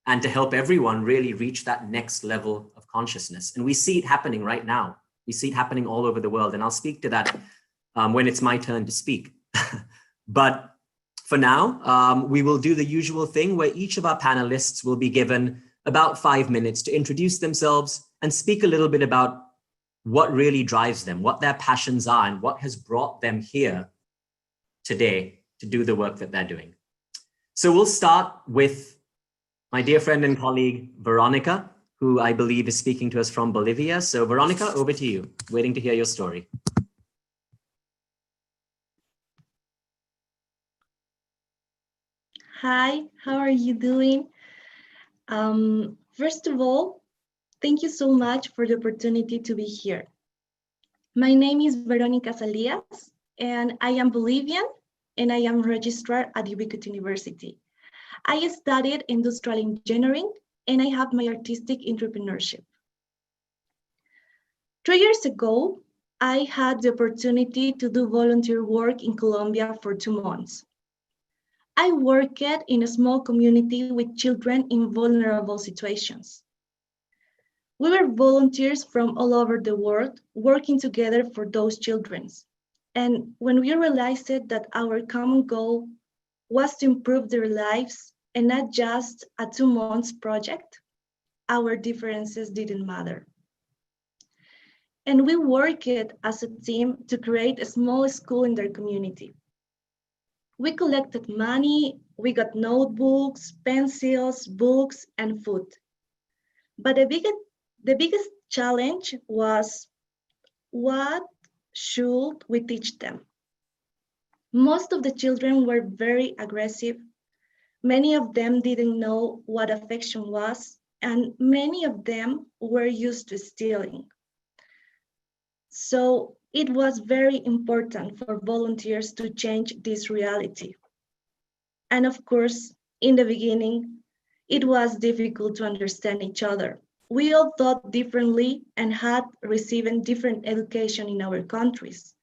Speaker 2: and to help everyone really reach that next level of consciousness. And we see it happening right now. We see it happening all over the world. And I'll speak to that when it's my turn to speak. But for now, we will do the usual thing where each of our panelists will be given about 5 minutes to introduce themselves and speak a little bit about what really drives them, what their passions are, and what has brought them here today to do the work that they're doing. So we'll start with my dear friend and colleague, Veronica, who I believe is speaking to us from Bolivia. So Veronica, over to you. Waiting to hear your story.
Speaker 9: Hi, how are you doing? First of all, thank you so much for the opportunity to be here. My name is Veronica Salias, and I am Bolivian, and I am registered at Ubiquity University. I studied industrial engineering, and I have my artistic entrepreneurship. 3 years ago, I had the opportunity to do volunteer work in Colombia for 2 months. I worked in a small community with children in vulnerable situations. We were volunteers from all over the world working together for those children. And when we realized that our common goal was to improve their lives and not just a 2 months project, our differences didn't matter. And we worked as a team to create a small school in their community. We collected money, we got notebooks, pencils, books, and food. But the biggest challenge was, what should we teach them? Most of the children were very aggressive. Many of them didn't know what affection was, and many of them were used to stealing. So it was very important for volunteers to change this reality. And of course, in the beginning, it was difficult to understand each other. We all thought differently and had received different education in our countries.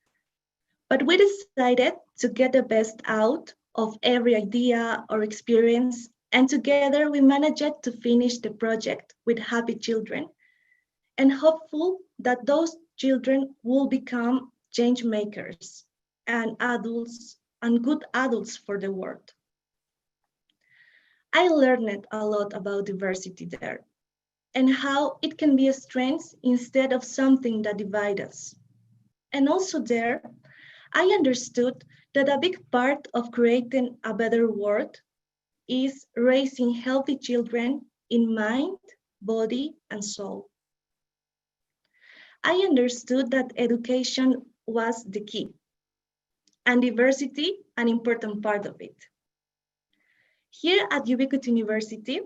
Speaker 9: But we decided to get the best out of every idea or experience, and together we managed to finish the project with happy children and hopeful that those children will become change makers and adults and good adults for the world. I learned a lot about diversity there and how it can be a strength instead of something that divides us. And also there, I understood that a big part of creating a better world is raising healthy children in mind, body, and soul. I understood that education was the key, and diversity an important part of it. Here at Ubiquity University,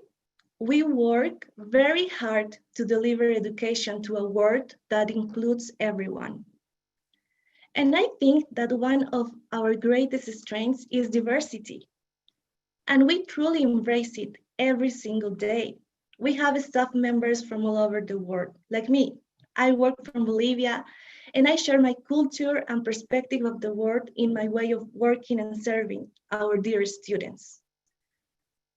Speaker 9: we work very hard to deliver education to a world that includes everyone. And I think that one of our greatest strengths is diversity. And we truly embrace it every single day. We have staff members from all over the world, like me. I work from Bolivia, and I share my culture and perspective of the world in my way of working and serving our dear students.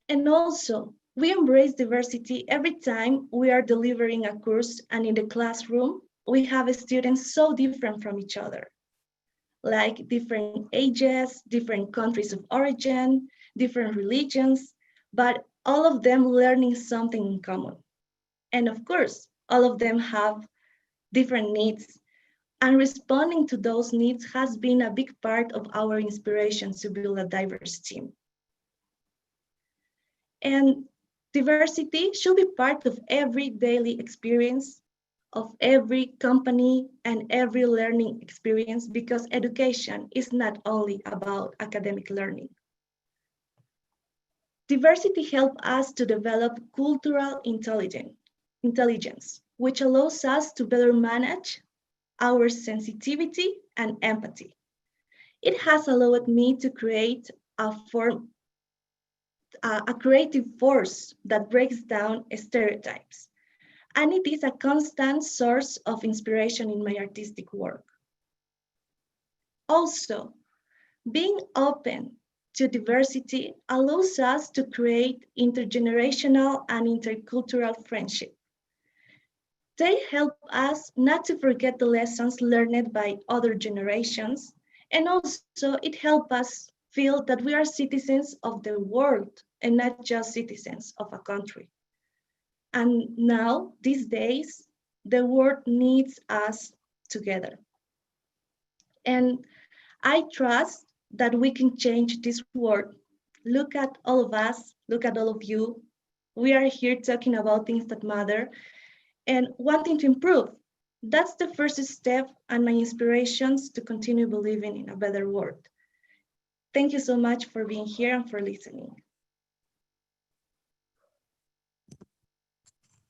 Speaker 9: And also, we embrace diversity every time we are delivering a course, and in the classroom, we have students so different from each other, like different ages, different countries of origin, different religions, but all of them learning something in common. And of course, all of them have different needs, and responding to those needs has been a big part of our inspiration to build a diverse team. And diversity should be part of every daily experience of every company and every learning experience, because education is not only about academic learning. Diversity helps us to develop cultural intelligence, which allows us to better manage our sensitivity and empathy. It has allowed me to create a creative force that breaks down stereotypes. And it is a constant source of inspiration in my artistic work. Also, being open to diversity allows us to create intergenerational and intercultural friendship. They help us not to forget the lessons learned by other generations, and also it helps us feel that we are citizens of the world and not just citizens of a country. And now, these days, the world needs us together. And I trust that we can change this world. Look at all of us, look at all of you. We are here talking about things that matter and wanting to improve. That's the first step and my inspirations to continue believing in a better world. Thank you so much for being here and for listening.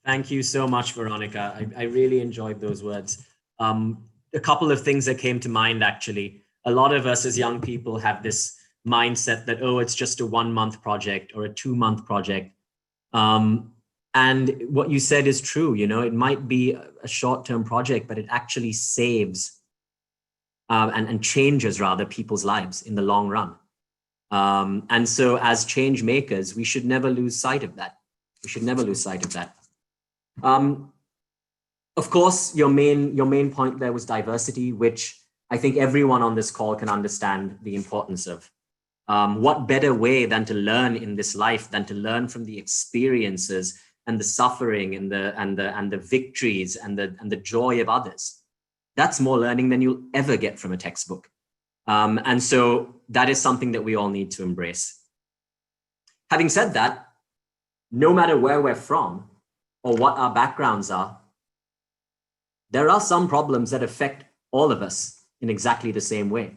Speaker 2: Thank you so much, Veronica. I really enjoyed those words. A couple of things that came to mind, actually. A lot of us as young people have this mindset that, oh, it's just a 1 month project or a 2 month project. And what you said is true. You know, it might be a short-term project, but it actually saves and changes rather people's lives in the long run. And so as change makers, we should never lose sight of that. We should never lose sight of that. Of course, your main point there was diversity, which I think everyone on this call can understand the importance of. What better way than to learn in this life, than to learn from the experiences and the suffering and the victories and the joy of others? That's more learning than you'll ever get from a textbook. And so that is something that we all need to embrace. Having said that, no matter where we're from or what our backgrounds are, there are some problems that affect all of us in exactly the same way.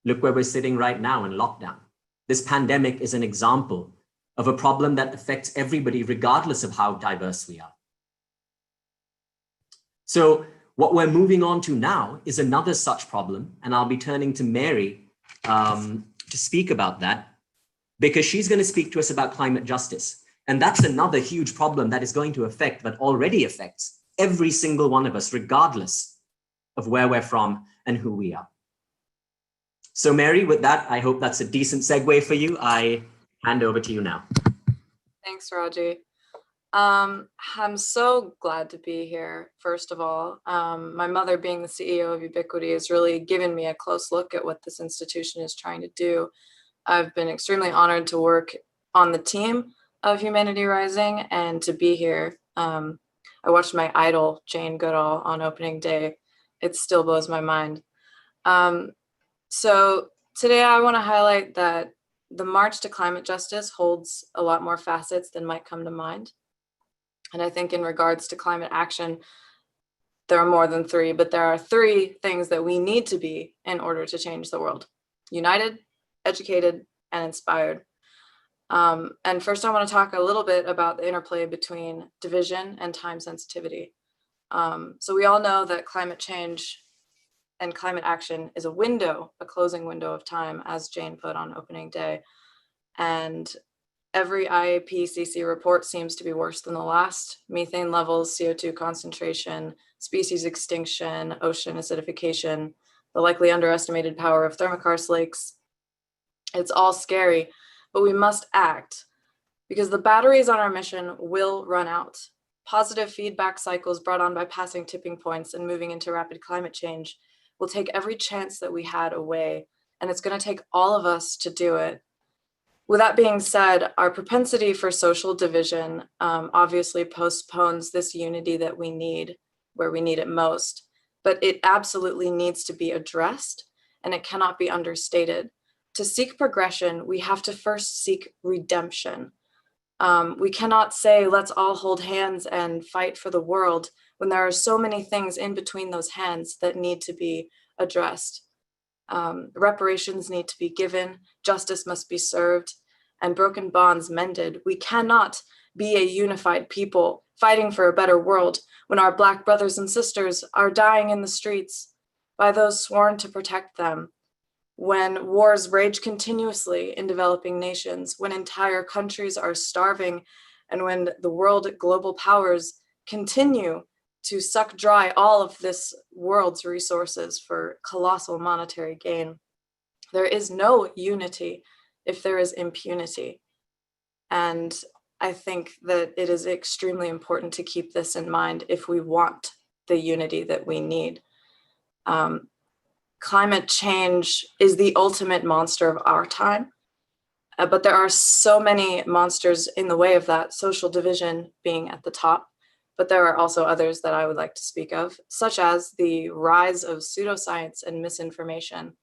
Speaker 2: Look where we're sitting right now in lockdown. This pandemic is an example of a problem that affects everybody regardless of how diverse we are. So what we're moving on to now is another such problem, and I'll be turning to Mary to speak about that, because she's going to speak to us about climate justice. And that's another huge problem that is going to affect, but already affects, every single one of us, regardless of where we're from and who we are. So Mary, with that, I hope that's a decent segue for you. I hand over to you now.
Speaker 10: Thanks, Raji. I'm so glad to be here, first of all. My mother, being the CEO of Ubiquity, has really given me a close look at what this institution is trying to do. I've been extremely honored to work on the team of Humanity Rising and to be here. I watched my idol, Jane Goodall, on opening day. It still blows my mind. So today I want to highlight that the march to climate justice holds a lot more facets than might come to mind. And I think in regards to climate action, there are more than three, but there are three things that we need to be in order to change the world: united, educated, and inspired. And first I want to talk a little bit about the interplay between division and time sensitivity. So we all know that climate change and climate action is a window, a closing window of time, as Jane put on opening day. And every IPCC report seems to be worse than the last. Methane levels, CO2 concentration, species extinction, ocean acidification, the likely underestimated power of thermokarst lakes. It's all scary, but we must act because the batteries on our mission will run out. Positive feedback cycles brought on by passing tipping points and moving into rapid climate change will take every chance that we had away, and it's going to take all of us to do it. With that being said, our propensity for social division obviously postpones this unity that we need where we need it most, but it absolutely needs to be addressed, and it cannot be understated. To seek progression, we have to first seek redemption. We cannot say, let's all hold hands and fight for the world, when there are so many things in between those hands that need to be addressed. Reparations need to be given, justice must be served, and broken bonds mended. We cannot be a unified people fighting for a better world when our Black brothers and sisters are dying in the streets by those sworn to protect them, when wars rage continuously in developing nations, when entire countries are starving, and when the world global powers continue to suck dry all of this world's resources for colossal monetary gain. There is no unity if there is impunity. And I think that it is extremely important to keep this in mind if we want the unity that we need. Climate change is the ultimate monster of our time, but there are so many monsters in the way of that, social division being at the top. But there are also others that I would like to speak of, such as the rise of pseudoscience and misinformation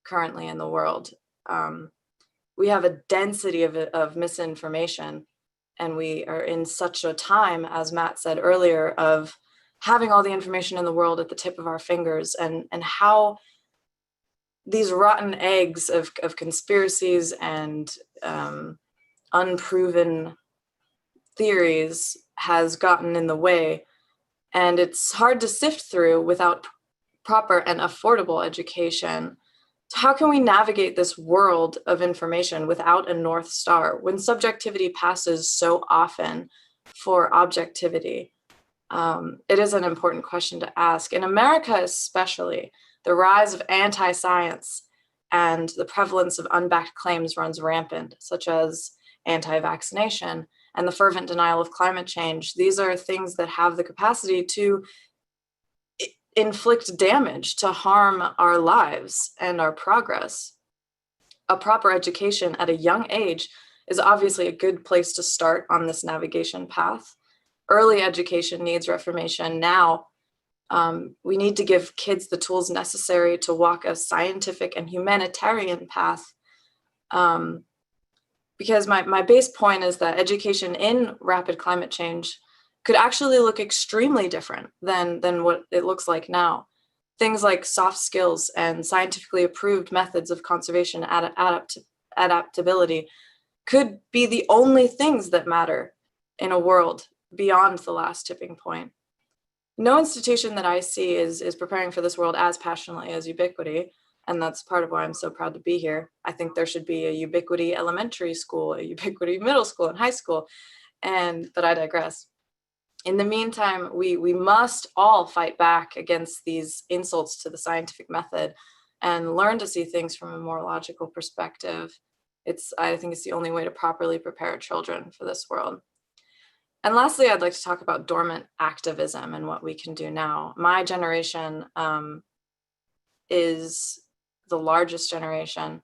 Speaker 10: currently in the world. We have a density of misinformation, and we are in such a time, as Matt said earlier, of having all the information in the world at the tip of our fingers, and how these rotten eggs of conspiracies and unproven theories has gotten in the way, and it's hard to sift through without proper and affordable education. So how can we navigate this world of information without a North Star when subjectivity passes so often for objectivity? It is an important question to ask. In America especially, the rise of anti-science and the prevalence of unbacked claims runs rampant, such as anti-vaccination and the fervent denial of climate change. These are things that have the capacity to inflict damage, to harm our lives and our progress. a proper education at a young age is obviously a good place to start on this navigation path. Early education needs reformation now. We need to give kids the tools necessary to walk a scientific and humanitarian path. Because my base point is that education in rapid climate change could actually look extremely different than what it looks like now. Things like soft skills and scientifically approved methods of conservation adaptability could be the only things that matter in a world beyond the last tipping point. No institution that I see is preparing for this world as passionately as Ubiquity, and that's part of why I'm so proud to be here. I think there should be a Ubiquity elementary school, a Ubiquity middle school and high school, but I digress. In the meantime, we must all fight back against these insults to the scientific method and learn to see things from a more logical perspective. I think it's the only way to properly prepare children for this world. And lastly, I'd like to talk about dormant activism and what we can do now. My generation is the largest generation,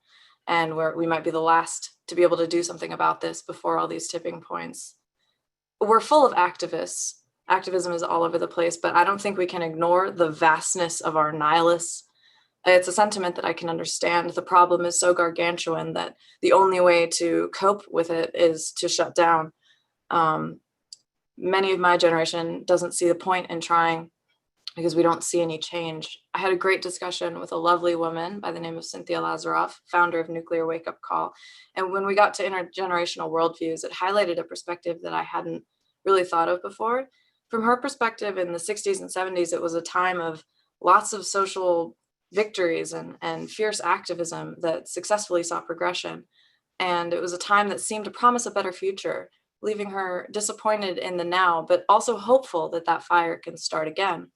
Speaker 10: and we might be the last to be able to do something about this before all these tipping points. We're full of activists. Activism is all over the place, but I don't think we can ignore the vastness of our nihilists. It's a sentiment that I can understand. The problem is so gargantuan that the only way to cope with it is to shut down. Many of my generation doesn't see the point in trying because we don't see any change. I had a great discussion with a lovely woman by the name of Cynthia Lazaroff, founder of Nuclear Wake Up Call. And when we got to intergenerational worldviews, it highlighted a perspective that I hadn't really thought of before. From her perspective, in the 60s and 70s, it was a time of lots of social victories and fierce activism that successfully saw progression. And it was a time that seemed to promise a better future, leaving her disappointed in the now, but also hopeful that that fire can start again.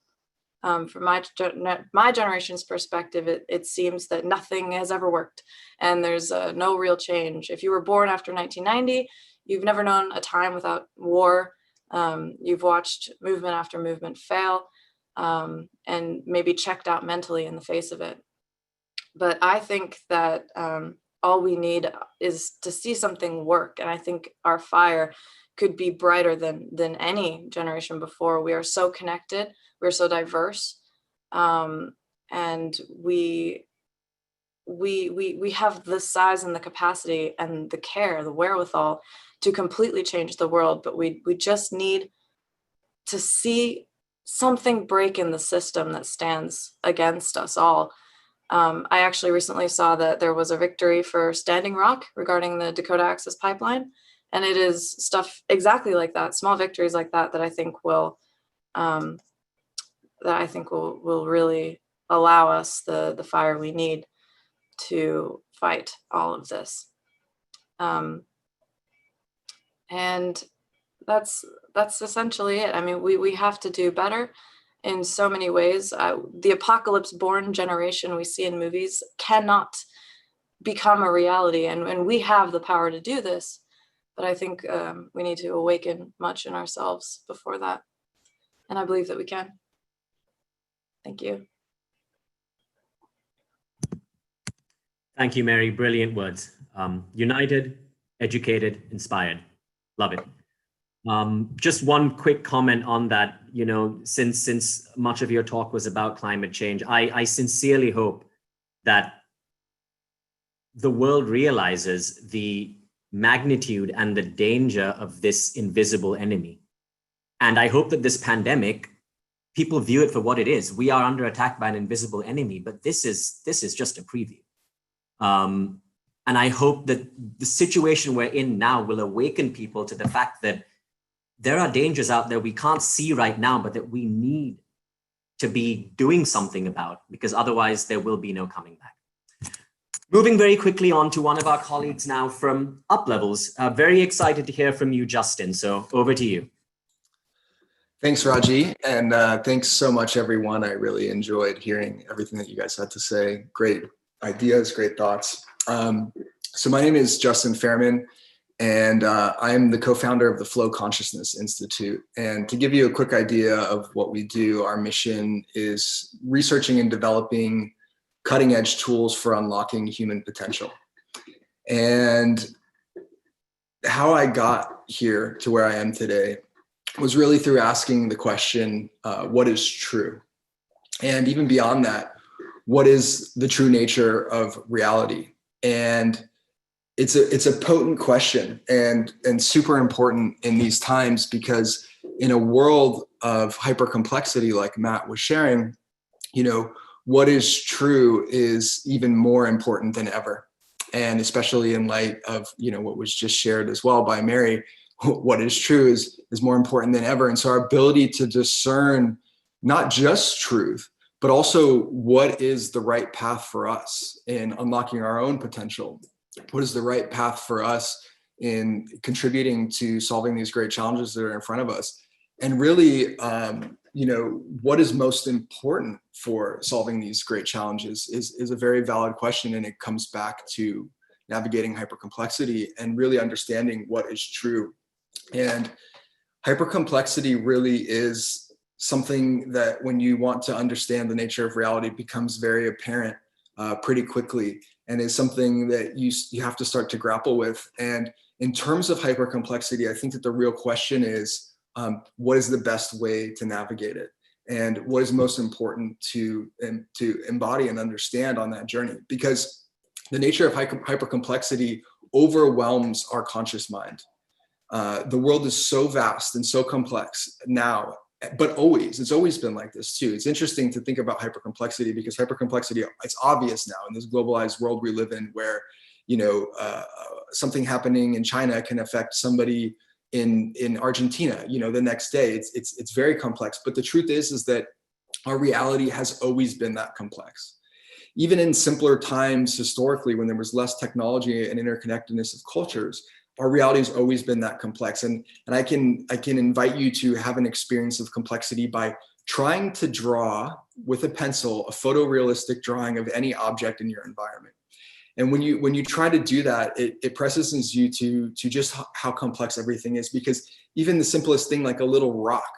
Speaker 10: From my generation's perspective, it seems that nothing has ever worked and there's no real change. If you were born after 1990, you've never known a time without war. You've watched movement after movement fail and maybe checked out mentally in the face of it. But I think that all we need is to see something work. And I think our fire could be brighter than any generation before. We are so connected, we're so diverse, and we have the size and the capacity and the care, the wherewithal to completely change the world. But we just need to see something break in the system that stands against us all. I actually recently saw that there was a victory for Standing Rock regarding the Dakota Access Pipeline. And it is stuff exactly like that, small victories like that, that I think will really allow us the fire we need to fight all of this. And that's essentially it. I mean, we have to do better in so many ways. The apocalypse-born generation we see in movies cannot become a reality, and we have the power to do this. But I think we need to awaken much in ourselves before that. And I believe that we can. Thank you.
Speaker 2: Thank you, Mary. Brilliant words. United, educated, inspired. Love it. Just one quick comment on that. You know, since much of your talk was about climate change, I sincerely hope that the world realizes the magnitude and the danger of this invisible enemy. And I hope that this pandemic, people view it for what it is. We are under attack by an invisible enemy, but this is just a preview. And I hope that the situation we're in now will awaken people to the fact that there are dangers out there we can't see right now, but that we need to be doing something about, because otherwise there will be no coming back. Moving very quickly on to one of our colleagues now from UpLevels. Very excited to hear from you, Justin. So over to you.
Speaker 11: Thanks, Raji. And thanks so much, everyone. I really enjoyed hearing everything that you guys had to say. Great ideas, great thoughts. So my name is Justin Fairman, and I'm the co-founder of the Flow Consciousness Institute. And to give you a quick idea of what we do, our mission is researching and developing cutting-edge tools for unlocking human potential. And how I got here to where I am today was really through asking the question, what is true? And even beyond that, what is the true nature of reality? And it's a potent question and super important in these times, because in a world of hypercomplexity, like Matt was sharing, what is true is even more important than ever. And especially in light of, what was just shared as well by Mary, what is true is more important than ever. And so our ability to discern not just truth, but also what is the right path for us in unlocking our own potential. What is the right path for us in contributing to solving these great challenges that are in front of us? And really, what is most important for solving these great challenges is a very valid question. And it comes back to navigating hypercomplexity and really understanding what is true. And hypercomplexity really is something that, when you want to understand the nature of reality, becomes very apparent pretty quickly, and is something that you have to start to grapple with. And in terms of hypercomplexity, I think that the real question is, what is the best way to navigate it? And what is most important to embody and understand on that journey? Because the nature of hypercomplexity overwhelms our conscious mind. The world is so vast and so complex now, but it's always been like this too. It's interesting to think about hypercomplexity, because hypercomplexity, it's obvious now in this globalized world we live in, where something happening in China can affect somebody in Argentina, the next day. It's very complex. But the truth is that our reality has always been that complex. Even in simpler times historically, when there was less technology and interconnectedness of cultures, our reality has always been that complex. And I can invite you to have an experience of complexity by trying to draw with a pencil a photorealistic drawing of any object in your environment. And when you try to do that, it presses you to just how complex everything is, because even the simplest thing, like a little rock,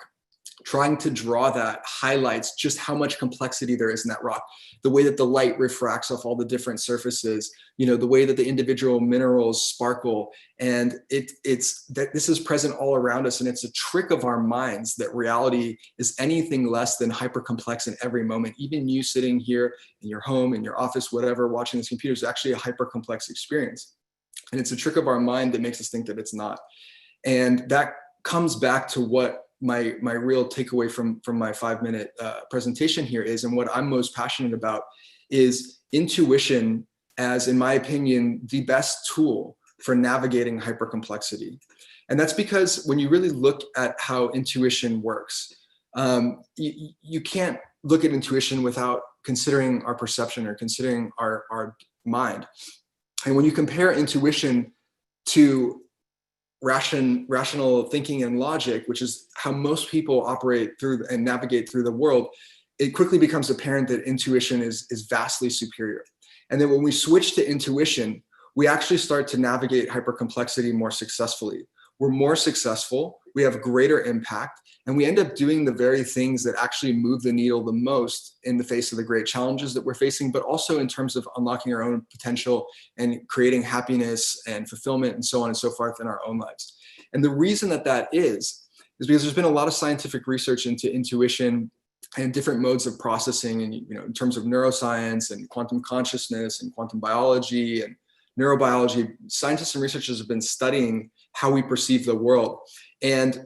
Speaker 11: trying to draw that highlights just how much complexity there is in that rock. The way that the light refracts off all the different surfaces, the way that the individual minerals sparkle. And it's that this is present all around us. And it's a trick of our minds that reality is anything less than hypercomplex in every moment. Even you sitting here in your home, in your office, whatever, watching this computer is actually a hypercomplex experience. And it's a trick of our mind that makes us think that it's not. And that comes back to what my real takeaway from my 5-minute presentation here is, and what I'm most passionate about, is intuition as, in my opinion, the best tool for navigating hypercomplexity. And that's because when you really look at how intuition works, you can't look at intuition without considering our perception or considering our mind. And when you compare intuition to rational thinking and logic, which is how most people operate through and navigate through the world, it quickly becomes apparent that intuition is vastly superior. And then when we switch to intuition, we actually start to navigate hypercomplexity more successfully. We're more successful, we have greater impact, and we end up doing the very things that actually move the needle the most in the face of the great challenges that we're facing, but also in terms of unlocking our own potential and creating happiness and fulfillment and so on and so forth in our own lives. And the reason that is because there's been a lot of scientific research into intuition and different modes of processing, and in terms of neuroscience and quantum consciousness and quantum biology and neurobiology. Scientists and researchers have been studying how we perceive the world. And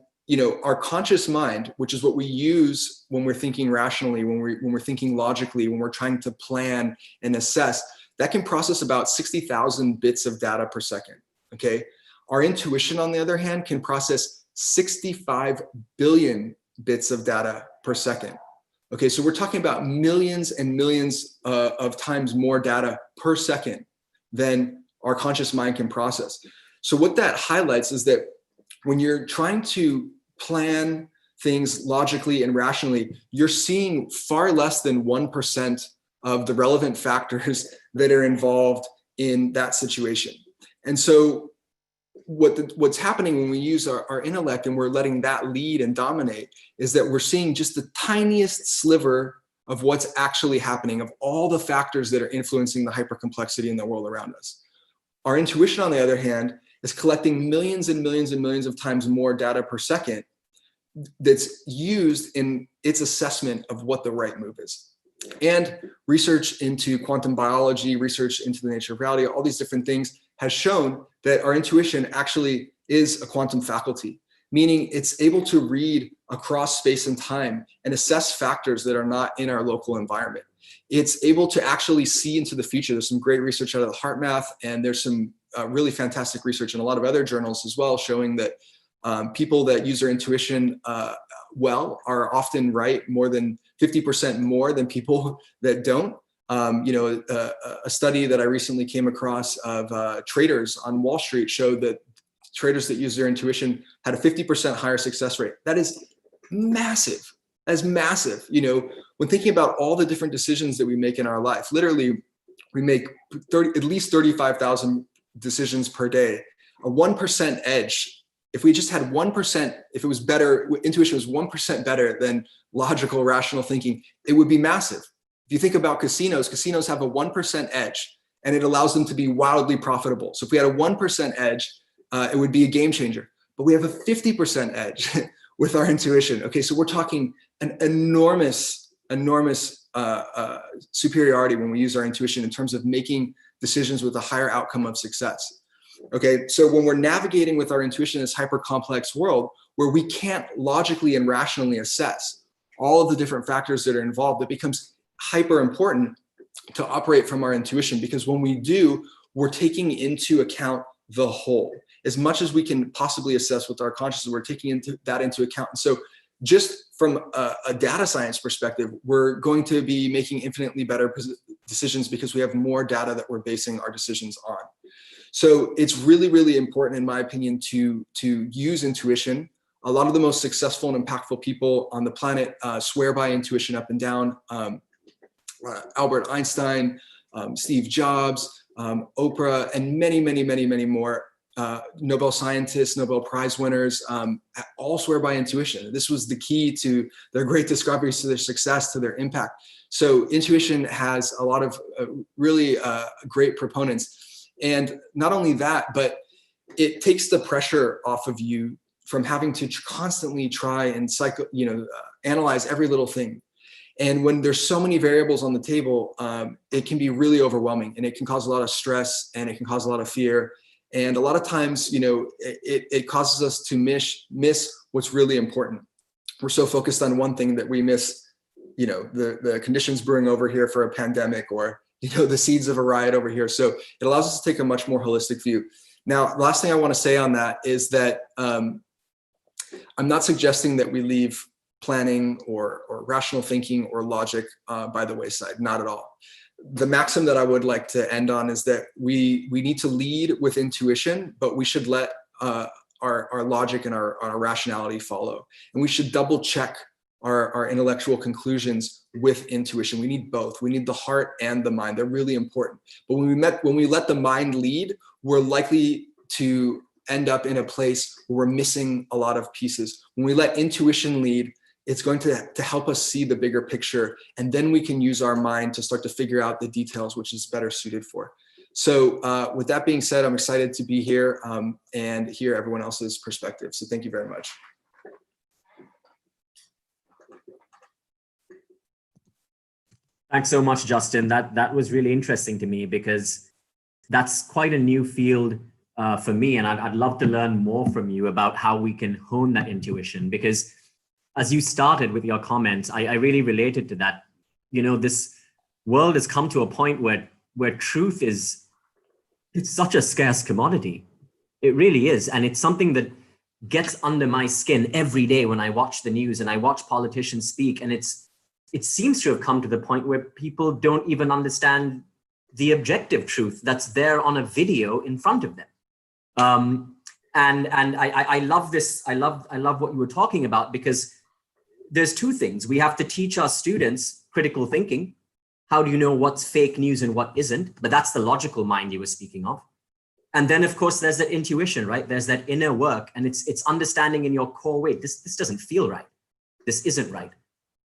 Speaker 11: our conscious mind, which is what we use when we're thinking rationally, when we're thinking logically, when we're trying to plan and assess, that can process about 60,000 bits of data per second. Okay, our intuition, on the other hand, can process 65 billion bits of data per second. Okay, so we're talking about millions and millions of times more data per second than our conscious mind can process. So what that highlights is that when you're trying to plan things logically and rationally, you're seeing far less than 1% of the relevant factors that are involved in that situation. And so what's happening when we use our intellect and we're letting that lead and dominate is that we're seeing just the tiniest sliver of what's actually happening, of all the factors that are influencing the hypercomplexity in the world around us. Our intuition, on the other hand, is collecting millions and millions and millions of times more data per second that's used in its assessment of what the right move is. And research into quantum biology, research into the nature of reality, all these different things has shown that our intuition actually is a quantum faculty, meaning it's able to read across space and time and assess factors that are not in our local environment. It's able to actually see into the future. There's some great research out of the HeartMath, and there's some really fantastic research in a lot of other journals as well, showing that people that use their intuition well are often right more than 50% more than people that don't. A study that I recently came across of traders on Wall Street showed that traders that use their intuition had a 50% higher success rate. That is massive. That is massive. When thinking about all the different decisions that we make in our life, literally we make at least 35,000 decisions per day. A 1% edge. If we just had 1%, if it was better, intuition was 1% better than logical, rational thinking, it would be massive. If you think about casinos have a 1% edge, and it allows them to be wildly profitable. So if we had a 1% edge, it would be a game changer. But we have a 50% edge with our intuition. Okay, so we're talking an enormous superiority when we use our intuition in terms of making decisions with a higher outcome of success. Okay, so when we're navigating with our intuition in this hyper complex world where we can't logically and rationally assess all of the different factors that are involved, it becomes hyper important to operate from our intuition, because when we do, we're taking into account the whole. As much as we can possibly assess with our consciousness, we're taking that into account. And so just from a data science perspective, we're going to be making infinitely better decisions because we have more data that we're basing our decisions on. So it's really, really important, in my opinion, to use intuition. A lot of the most successful and impactful people on the planet swear by intuition up and down. Albert Einstein, Steve Jobs, Oprah, and many, many, many, many more Nobel scientists, Nobel Prize winners, all swear by intuition. This was the key to their great discoveries, to their success, to their impact. So intuition has a lot of really great proponents. And not only that, but it takes the pressure off of you from having to constantly try and analyze every little thing. And when there's so many variables on the table, it can be really overwhelming, and it can cause a lot of stress, and it can cause a lot of fear. And a lot of times, it causes us to miss what's really important. We're so focused on one thing that we miss, the conditions brewing over here for a pandemic, or the seeds of a riot over here. So it allows us to take a much more holistic view. Now, the last thing I want to say on that is that I'm not suggesting that we leave planning or rational thinking or logic by the wayside, not at all. The maxim that I would like to end on is that we need to lead with intuition, but we should let our logic and our rationality follow. And we should double check our intellectual conclusions with intuition. We need both. We need the heart and the mind. They're really important. But when we let the mind lead, we're likely to end up in a place where we're missing a lot of pieces. When we let intuition lead, it's going to help us see the bigger picture. And then we can use our mind to start to figure out the details, which is better suited for. So with that being said, I'm excited to be here and hear everyone else's perspective. So thank you very much.
Speaker 2: Thanks so much, Justin. That was really interesting to me, because that's quite a new field for me. And I'd love to learn more from you about how we can hone that intuition, because as you started with your comments, I really related to that. This world has come to a point where truth it's such a scarce commodity. It really is. And it's something that gets under my skin every day when I watch the news and I watch politicians speak. And it seems to have come to the point where people don't even understand the objective truth that's there on a video in front of them. And I love this. I love what you were talking about, because there's two things. We have to teach our students critical thinking. How do you know what's fake news and what isn't? But that's the logical mind you were speaking of. And then, of course, there's that intuition, right? There's that inner work, and it's understanding in your core, wait, this doesn't feel right. This isn't right.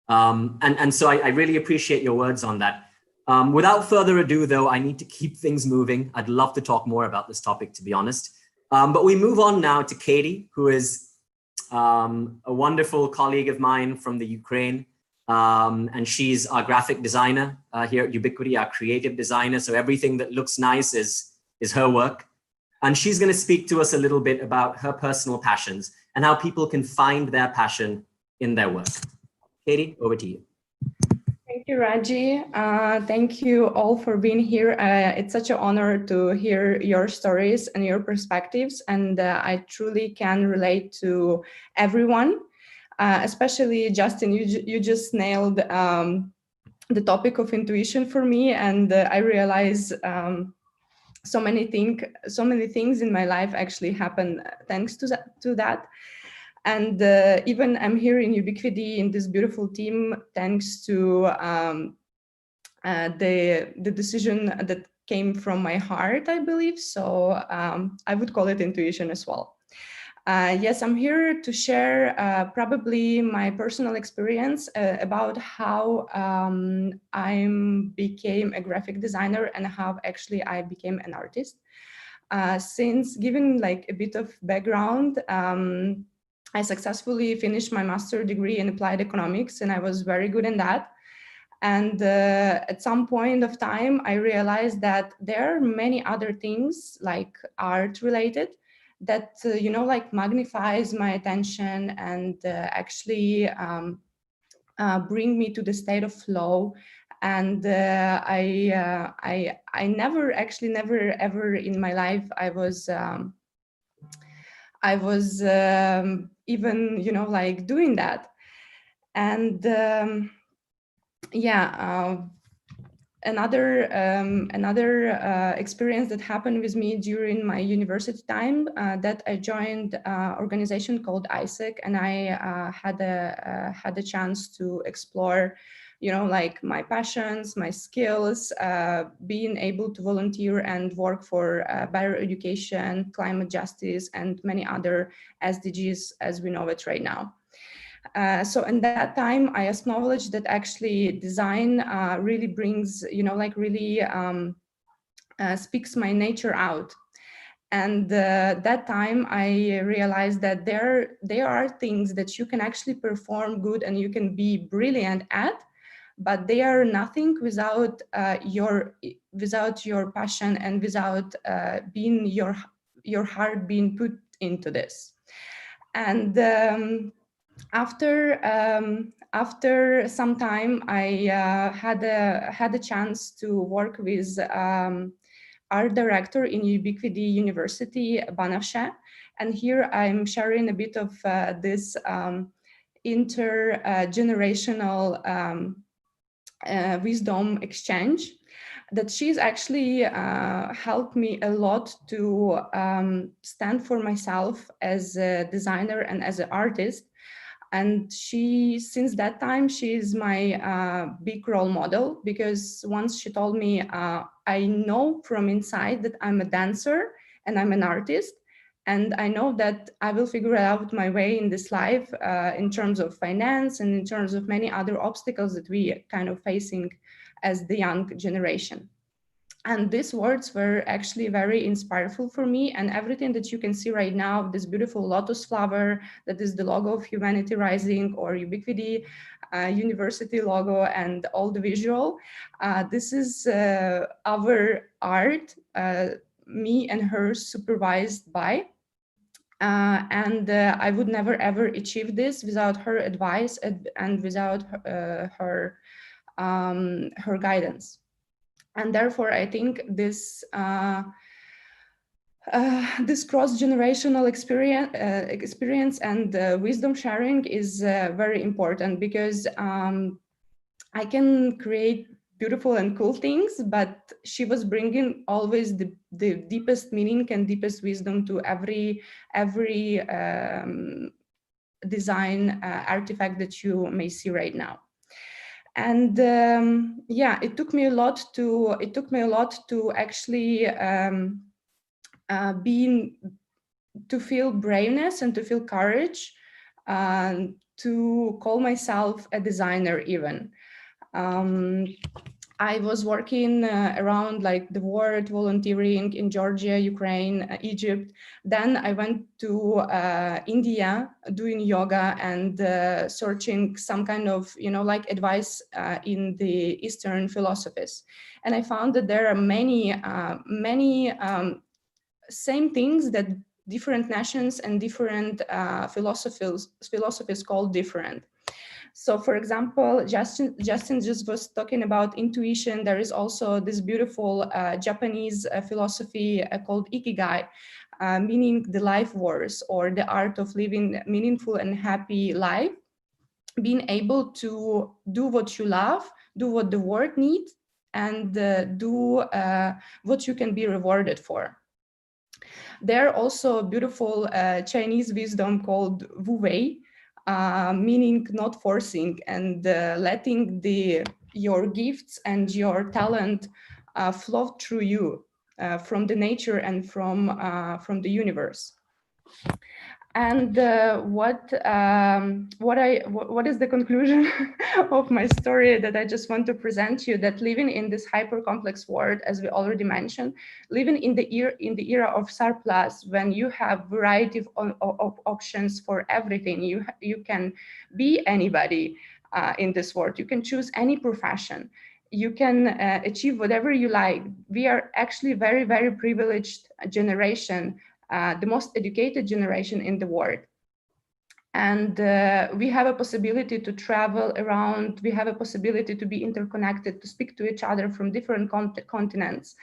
Speaker 2: And so I really appreciate your words on that. Without further ado, though, I need to keep things moving. I'd love to talk more about this topic, to be honest. But we move on now to Katie, who is a wonderful colleague of mine from the Ukraine. And she's our graphic designer here at Ubiquity, our creative designer. So everything that looks nice is her work. And she's going to speak to us a little bit about her personal passions and how people can find their passion in their work. Katie, over to you.
Speaker 12: Thank you, Raji. Thank you all for being here. It's such an honor to hear your stories and your perspectives, and I truly can relate to everyone, especially Justin. You just nailed the topic of intuition for me, and I realize so many things in my life actually happen thanks to that. And even I'm here in Ubiquity in this beautiful team thanks to the decision that came from my heart, I believe. So I would call it intuition as well. Yes, I'm here to share probably my personal experience about how I became a graphic designer and how actually I became an artist. Since giving like a bit of background, I successfully finished my master's degree in applied economics, and I was very good in that. And at some point of time, I realized that there are many other things like art related that, you know, like magnifies my attention and actually bring me to the state of flow. And I never ever in my life I was even, you know, like doing that. And yeah, another experience that happened with me during my university time, that I joined an organization called ISEC, and I had a chance to explore, you know, like my passions, my skills, being able to volunteer and work for better education, climate justice, and many other SDGs as we know it right now. So in that time, I acknowledged that actually design really brings, you know, like really speaks my nature out. And that time I realized that there are things that you can actually perform good and you can be brilliant at, but they are nothing without your passion and without being your heart being put into this. And after some time, I had a chance to work with art director in Ubiquity University, Banafshe, and here I'm sharing a bit of this intergenerational wisdom exchange that she's actually helped me a lot to stand for myself as a designer and as an artist. And she, since that time, she's my big role model, because once she told me, I know from inside that I'm a dancer and I'm an artist, and I know that I will figure out my way in this life in terms of finance and in terms of many other obstacles that we are kind of facing as the young generation. And these words were actually very inspireful for me, and everything that you can see right now, this beautiful lotus flower, that is the logo of Humanity Rising or Ubiquity University logo, and all the visual. This is our art, me and her supervised by. And I would never ever achieve this without her advice and without her guidance. And therefore, I think this this cross-generational experience and wisdom sharing is very important, because I can create beautiful and cool things, but she was bringing always the deepest meaning and deepest wisdom to every design artifact that you may see right now. And yeah, it took me a lot to actually to feel braveness and to feel courage to call myself a designer even. I was working around like the world, volunteering in Georgia, Ukraine, Egypt. Then I went to India doing yoga and searching some kind of, like advice in the Eastern philosophies. And I found that there are many same things that different nations and different philosophies call different. So for example, Justin just was talking about intuition. There is also this beautiful Japanese philosophy called Ikigai, meaning the life force or the art of living meaningful and happy life, being able to do what you love, do what the world needs, and do what you can be rewarded for. There are also beautiful Chinese wisdom called Wu Wei, meaning not forcing and letting your gifts and your talent flow through you from the nature and from the universe. And what is the conclusion of my story that I just want to present you? That living in this hyper complex world, as we already mentioned, living in the era of surplus, when you have variety of options for everything, you can be anybody in this world. You can choose any profession. You can achieve whatever you like. We are actually very, very privileged generation. The most educated generation in the world. And we have a possibility to travel around, we have a possibility to be interconnected, to speak to each other from different continents.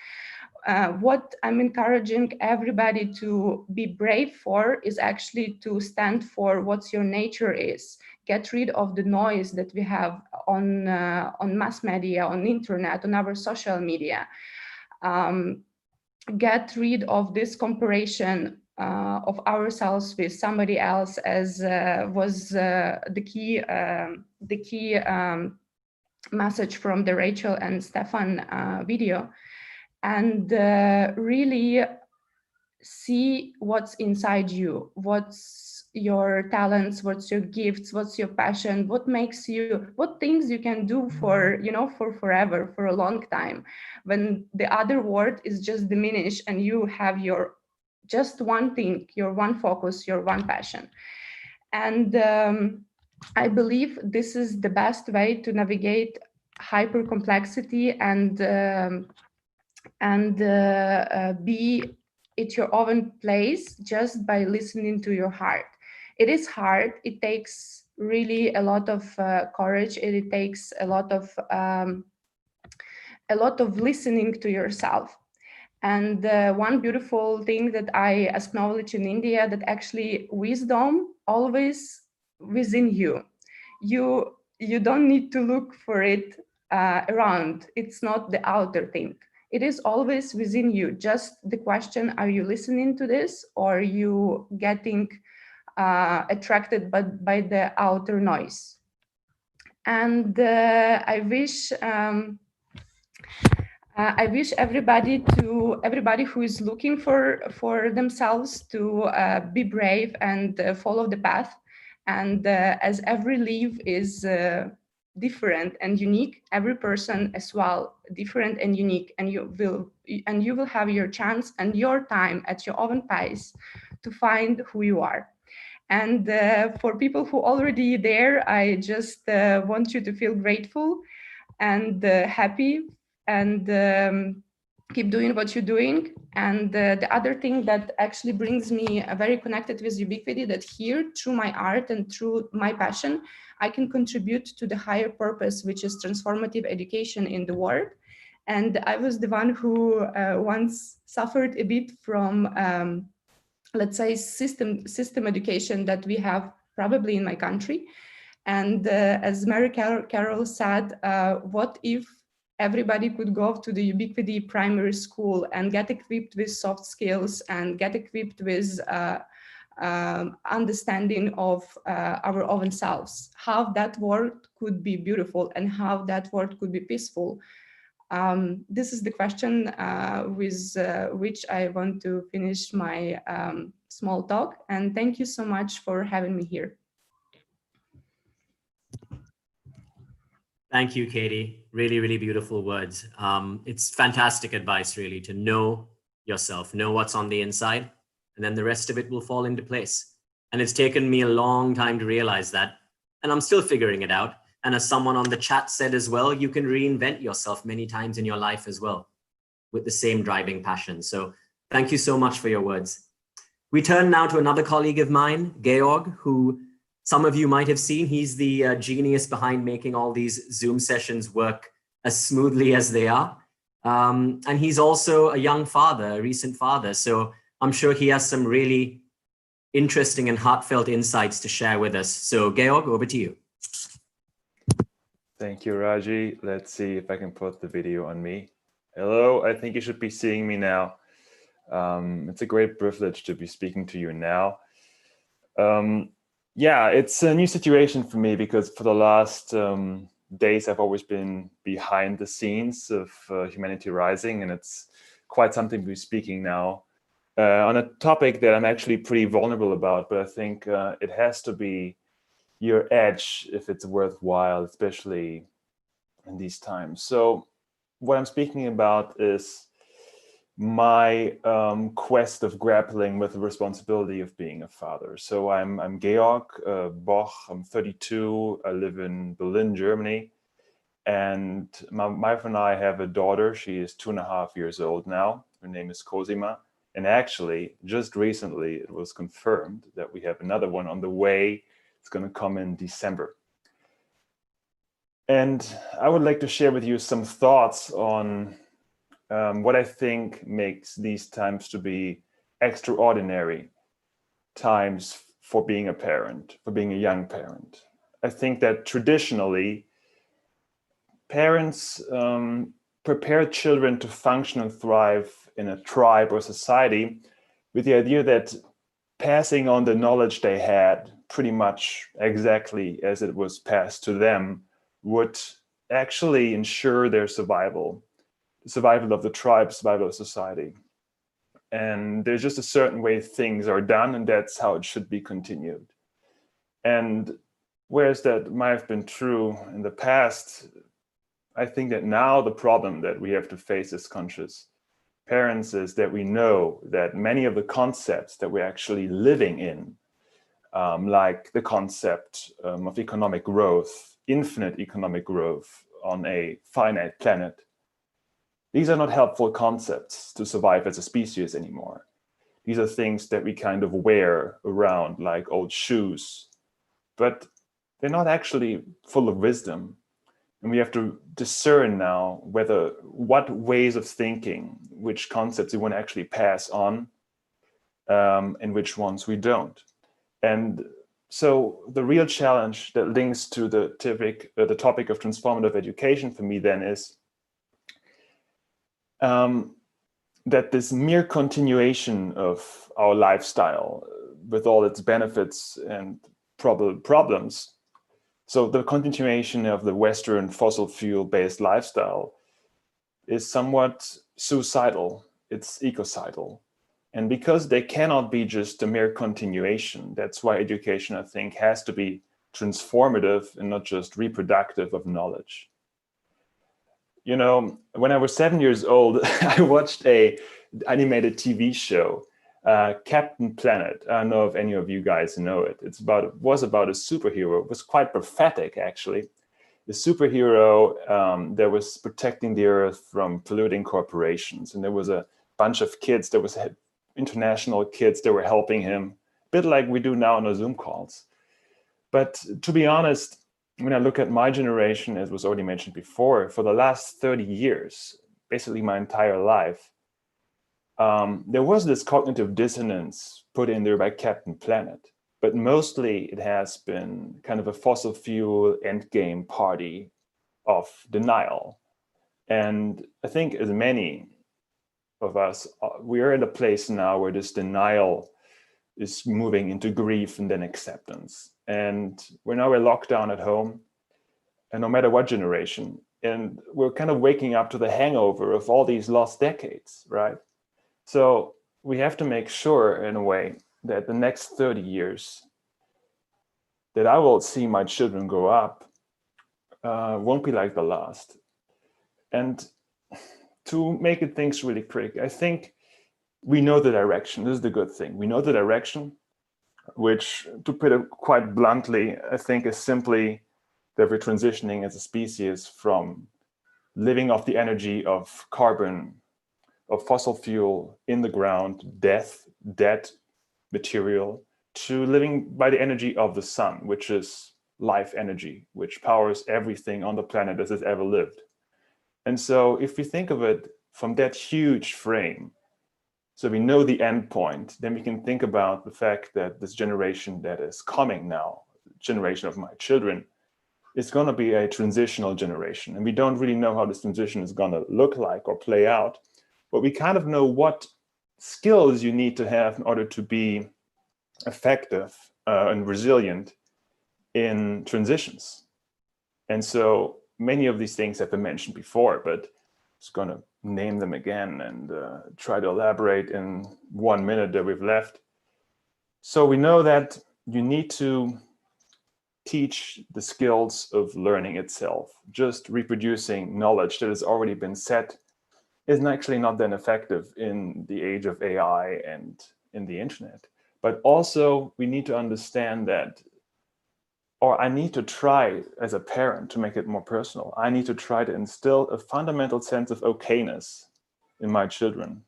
Speaker 12: What I'm encouraging everybody to be brave for is actually to stand for what your nature is. Get rid of the noise that we have on mass media, on internet, on our social media. Get rid of this comparison of ourselves with somebody else, as was the key message from the Rachel and Stefan video, and really see what's inside you, what's your talents, what's your gifts, what's your passion, what makes you, what things you can do for, for forever, for a long time, when the other world is just diminished and you have your just one thing, your one focus, your one passion. And I believe this is the best way to navigate hyper complexity and be at your own place just by listening to your heart. It is hard. It takes really a lot of courage. It takes a lot of listening to yourself. And one beautiful thing that I acknowledge in India, that actually wisdom always within you. You don't need to look for it around. It's not the outer thing. It is always within you. Just the question, are you listening to this, or are you getting attracted by the outer noise? And I wish everybody who is looking for themselves to be brave and follow the path. And as every leaf is different and unique, every person as well different and unique, and you will have your chance and your time at your own pace to find who you are. And for people who are already there, I just want you to feel grateful and happy, and keep doing what you're doing. And the other thing that actually brings me very connected with Ubiquity, that here, through my art and through my passion, I can contribute to the higher purpose, which is transformative education in the world. And I was the one who once suffered a bit from, let's say, system education that we have probably in my country. And as Mary Carroll said, what if everybody could go to the Ubiquity primary school and get equipped with soft skills and get equipped with understanding of our own selves, how that world could be beautiful and how that world could be peaceful. This is the question with which I want to finish my small talk. And thank you so much for having me here.
Speaker 2: Thank you, Katie. Really, really beautiful words. It's fantastic advice, really, to know yourself, know what's on the inside, and then the rest of it will fall into place. And it's taken me a long time to realize that, and I'm still figuring it out. And as someone on the chat said as well, you can reinvent yourself many times in your life as well with the same driving passion. So thank you so much for your words. We turn now to another colleague of mine, Georg, who some of you might have seen. He's the genius behind making all these Zoom sessions work as smoothly as they are. And he's also a young father, a recent father. So I'm sure he has some really interesting and heartfelt insights to share with us. So Georg, over to you.
Speaker 13: Thank you, Raji. Let's see if I can put the video on me. Hello, I think you should be seeing me now. It's a great privilege to be speaking to you now. Yeah, it's a new situation for me because for the last days, I've always been behind the scenes of Humanity Rising, and it's quite something to be speaking now on a topic that I'm actually pretty vulnerable about, but I think it has to be your edge if it's worthwhile, especially in these times. So what I'm speaking about is my quest of grappling with the responsibility of being a father. So I'm Georg Boch, I'm 32, I live in Berlin, Germany. And my wife and I have a daughter. She is 2.5 years old now. Her name is Cosima. And actually, just recently, it was confirmed that we have another one on the way. It's going to come in December. And I would like to share with you some thoughts on what I think makes these times to be extraordinary times for being a parent, for being a young parent. I think that traditionally, parents prepare children to function and thrive in a tribe or society with the idea that passing on the knowledge they had pretty much exactly as it was passed to them would actually ensure their survival, the survival of the tribe, survival of society. And there's just a certain way things are done, and that's how it should be continued. And whereas that might have been true in the past, I think that now the problem that we have to face as conscious parents is that we know that many of the concepts that we're actually living in, like the concept of economic growth, infinite economic growth on a finite planet, these are not helpful concepts to survive as a species anymore. These are things that we kind of wear around like old shoes, but they're not actually full of wisdom. And we have to discern now what ways of thinking, which concepts we want to actually pass on, and which ones we don't. And so the real challenge that links to the topic of transformative education for me then is that this mere continuation of our lifestyle with all its benefits and problems, so the continuation of the Western fossil fuel-based lifestyle is somewhat suicidal, it's ecocidal. And because they cannot be just a mere continuation, that's why education, I think, has to be transformative and not just reproductive of knowledge. You know, when I was 7 years old, I watched an animated TV show, Captain Planet. I don't know if any of you guys know it. It was about a superhero. It was quite prophetic, actually. The superhero that was protecting the Earth from polluting corporations. And there was a bunch of kids, there was international kids that were helping him, a bit like we do now on our Zoom calls. But to be honest, when I look at my generation, as was already mentioned before, for the last 30 years, basically my entire life, there was this cognitive dissonance put in there by Captain Planet, but mostly it has been kind of a fossil fuel endgame party of denial. And I think as many of us, we are at a place now where this denial is moving into grief and then acceptance. And we're locked down at home, and no matter what generation, and we're kind of waking up to the hangover of all these lost decades, right? So we have to make sure, in a way, that the next 30 years that I will see my children grow up won't be like the last. And to make it things really quick, I think we know the direction. This is the good thing. We know the direction, which, to put it quite bluntly, I think is simply that we're transitioning as a species from living off the energy of carbon, of fossil fuel in the ground, dead material, to living by the energy of the sun, which is life energy, which powers everything on the planet as has ever lived. And so if we think of it from that huge frame, so we know the end point, then we can think about the fact that this generation that is coming now, generation of my children, is going to be a transitional generation. And we don't really know how this transition is going to look like or play out, but we kind of know what skills you need to have in order to be effective and resilient in transitions. And so many of these things have been mentioned before, but I'm just going to name them again and try to elaborate in 1 minute that we've left. So we know that you need to teach the skills of learning itself. Just reproducing knowledge that has already been set is actually not then effective in the age of AI and in the internet. But also we need to understand that, or I need to try as a parent to make it more personal. I need to try to instill a fundamental sense of okayness in my children.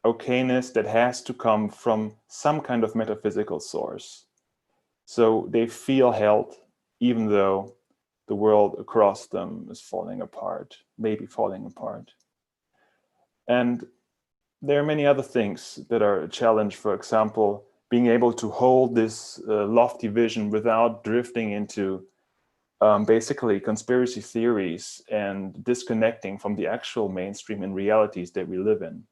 Speaker 13: Okayness that has to come from some kind of metaphysical source. So they feel held, even though the world across them is falling apart, maybe falling apart. And there are many other things that are a challenge. For example, being able to hold this lofty vision without drifting into basically conspiracy theories and disconnecting from the actual mainstream and realities that we live in.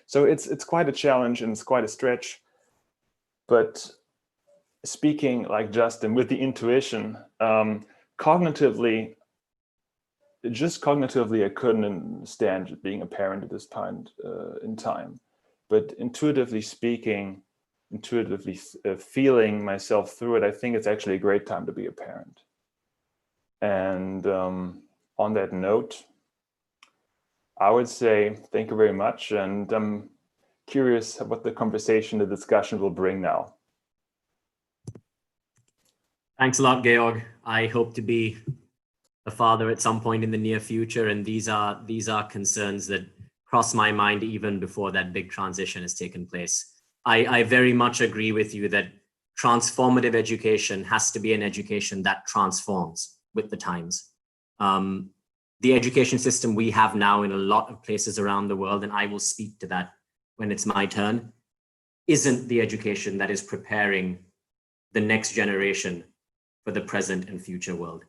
Speaker 13: So it's quite a challenge and it's quite a stretch. But speaking like Justin with the intuition, cognitively, I couldn't stand being a parent at this point in time. But intuitively speaking, feeling myself through it, I think it's actually a great time to be a parent. And on that note, I would say thank you very much. And I'm curious what the conversation, the discussion will bring now.
Speaker 2: Thanks a lot, Georg. I hope to be a father at some point in the near future. And these are concerns that cross my mind even before that big transition has taken place. I very much agree with you that transformative education has to be an education that transforms with the times. The education system we have now in a lot of places around the world, and I will speak to that when it's my turn, isn't the education that is preparing the next generation for the present and future world.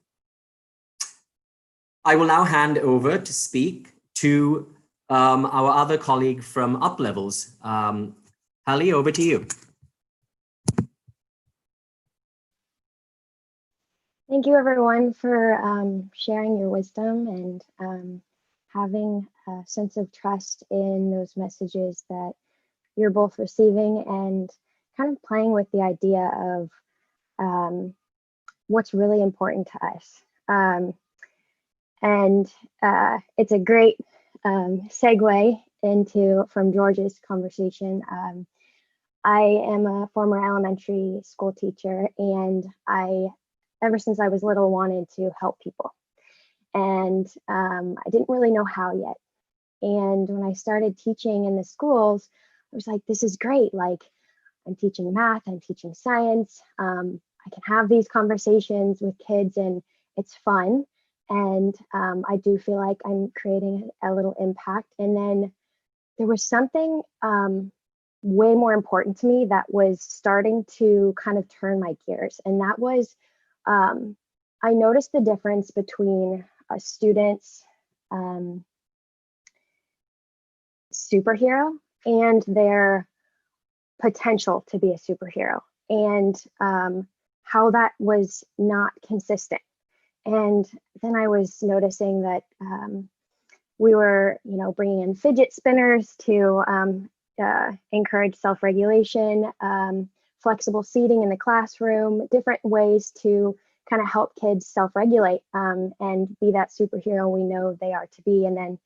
Speaker 2: I will now hand over to speak to our other colleague from UpLevels. Hayley, over to you.
Speaker 14: Thank you, everyone, for sharing your wisdom and having a sense of trust in those messages that you're both receiving and kind of playing with the idea of what's really important to us. And it's a great segue from George's conversation. I am a former elementary school teacher, and ever since I was little, wanted to help people. And I didn't really know how yet. And when I started teaching in the schools, I was like, this is great. Like, I'm teaching math, I'm teaching science. I can have these conversations with kids and it's fun. And I do feel like I'm creating a little impact. And then there was something way more important to me that was starting to kind of turn my gears. And that was, I noticed the difference between a student's superhero and their potential to be a superhero, and how that was not consistent. And then I was noticing that we were, bringing in fidget spinners to encourage self-regulation, flexible seating in the classroom, different ways to kind of help kids self-regulate and be that superhero we know they are to be. And then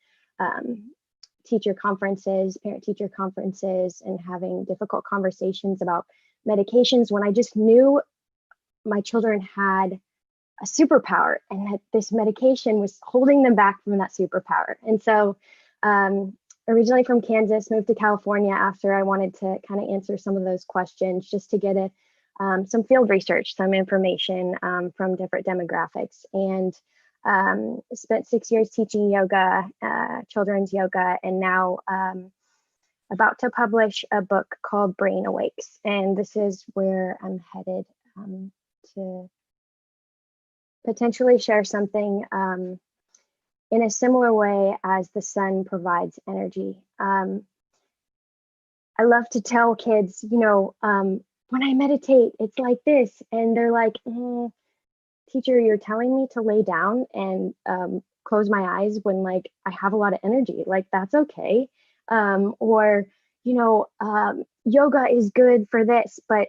Speaker 14: teacher conferences, parent-teacher conferences, and having difficult conversations about medications when I just knew my children had a superpower and that this medication was holding them back from that superpower. And so originally from Kansas, moved to California after I wanted to kind of answer some of those questions just to get some field research, some information from different demographics. And spent 6 years teaching yoga, children's yoga, and now about to publish a book called Brain Awakes. And this is where I'm headed to potentially share something in a similar way as the sun provides energy. I love to tell kids, you know, when I meditate, it's like this. And they're like, teacher, you're telling me to lay down and close my eyes when like I have a lot of energy, like that's okay. Or, you know, yoga is good for this, but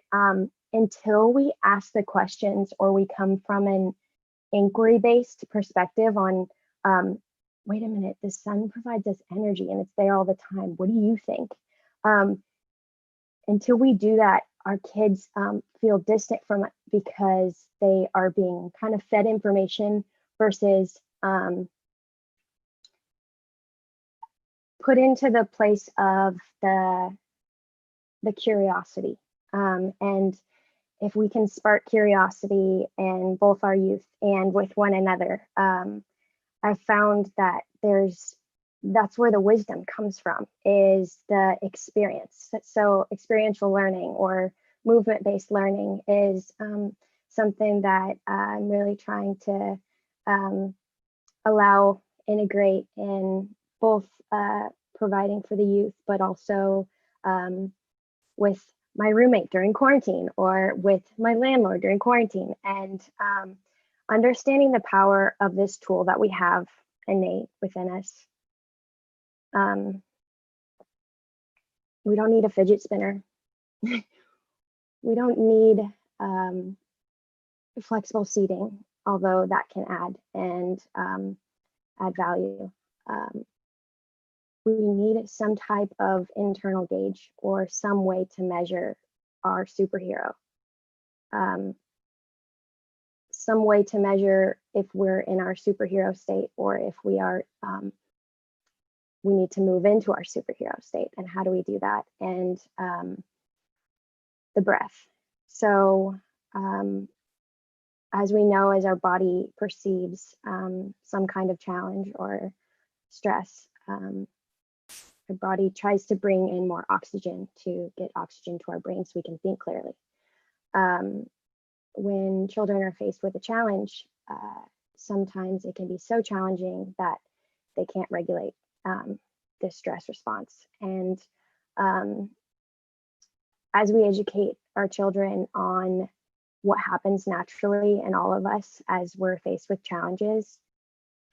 Speaker 14: until we ask the questions or we come from an inquiry-based perspective on, wait a minute, the sun provides us energy and it's there all the time. What do you think? Until we do that, our kids feel distant from it because they are being kind of fed information versus put into the place of the curiosity. And if we can spark curiosity in both our youth and with one another, I found that that's where the wisdom comes from, is the experience. So experiential learning or movement-based learning is something that I'm really trying to integrate in both providing for the youth, but also with my roommate during quarantine or with my landlord during quarantine, and understanding the power of this tool that we have innate within us. We don't need a fidget spinner. We don't need flexible seating, although that can add value. We need some type of internal gauge or some way to measure our superhero. Some way to measure if we're in our superhero state or if we are, we need to move into our superhero state. And how do we do that? And the breath. So as we know, as our body perceives some kind of challenge or stress, our body tries to bring in more oxygen to get oxygen to our brain so we can think clearly. When children are faced with a challenge, sometimes it can be so challenging that they can't regulate the stress response. And as we educate our children on what happens naturally in all of us as we're faced with challenges,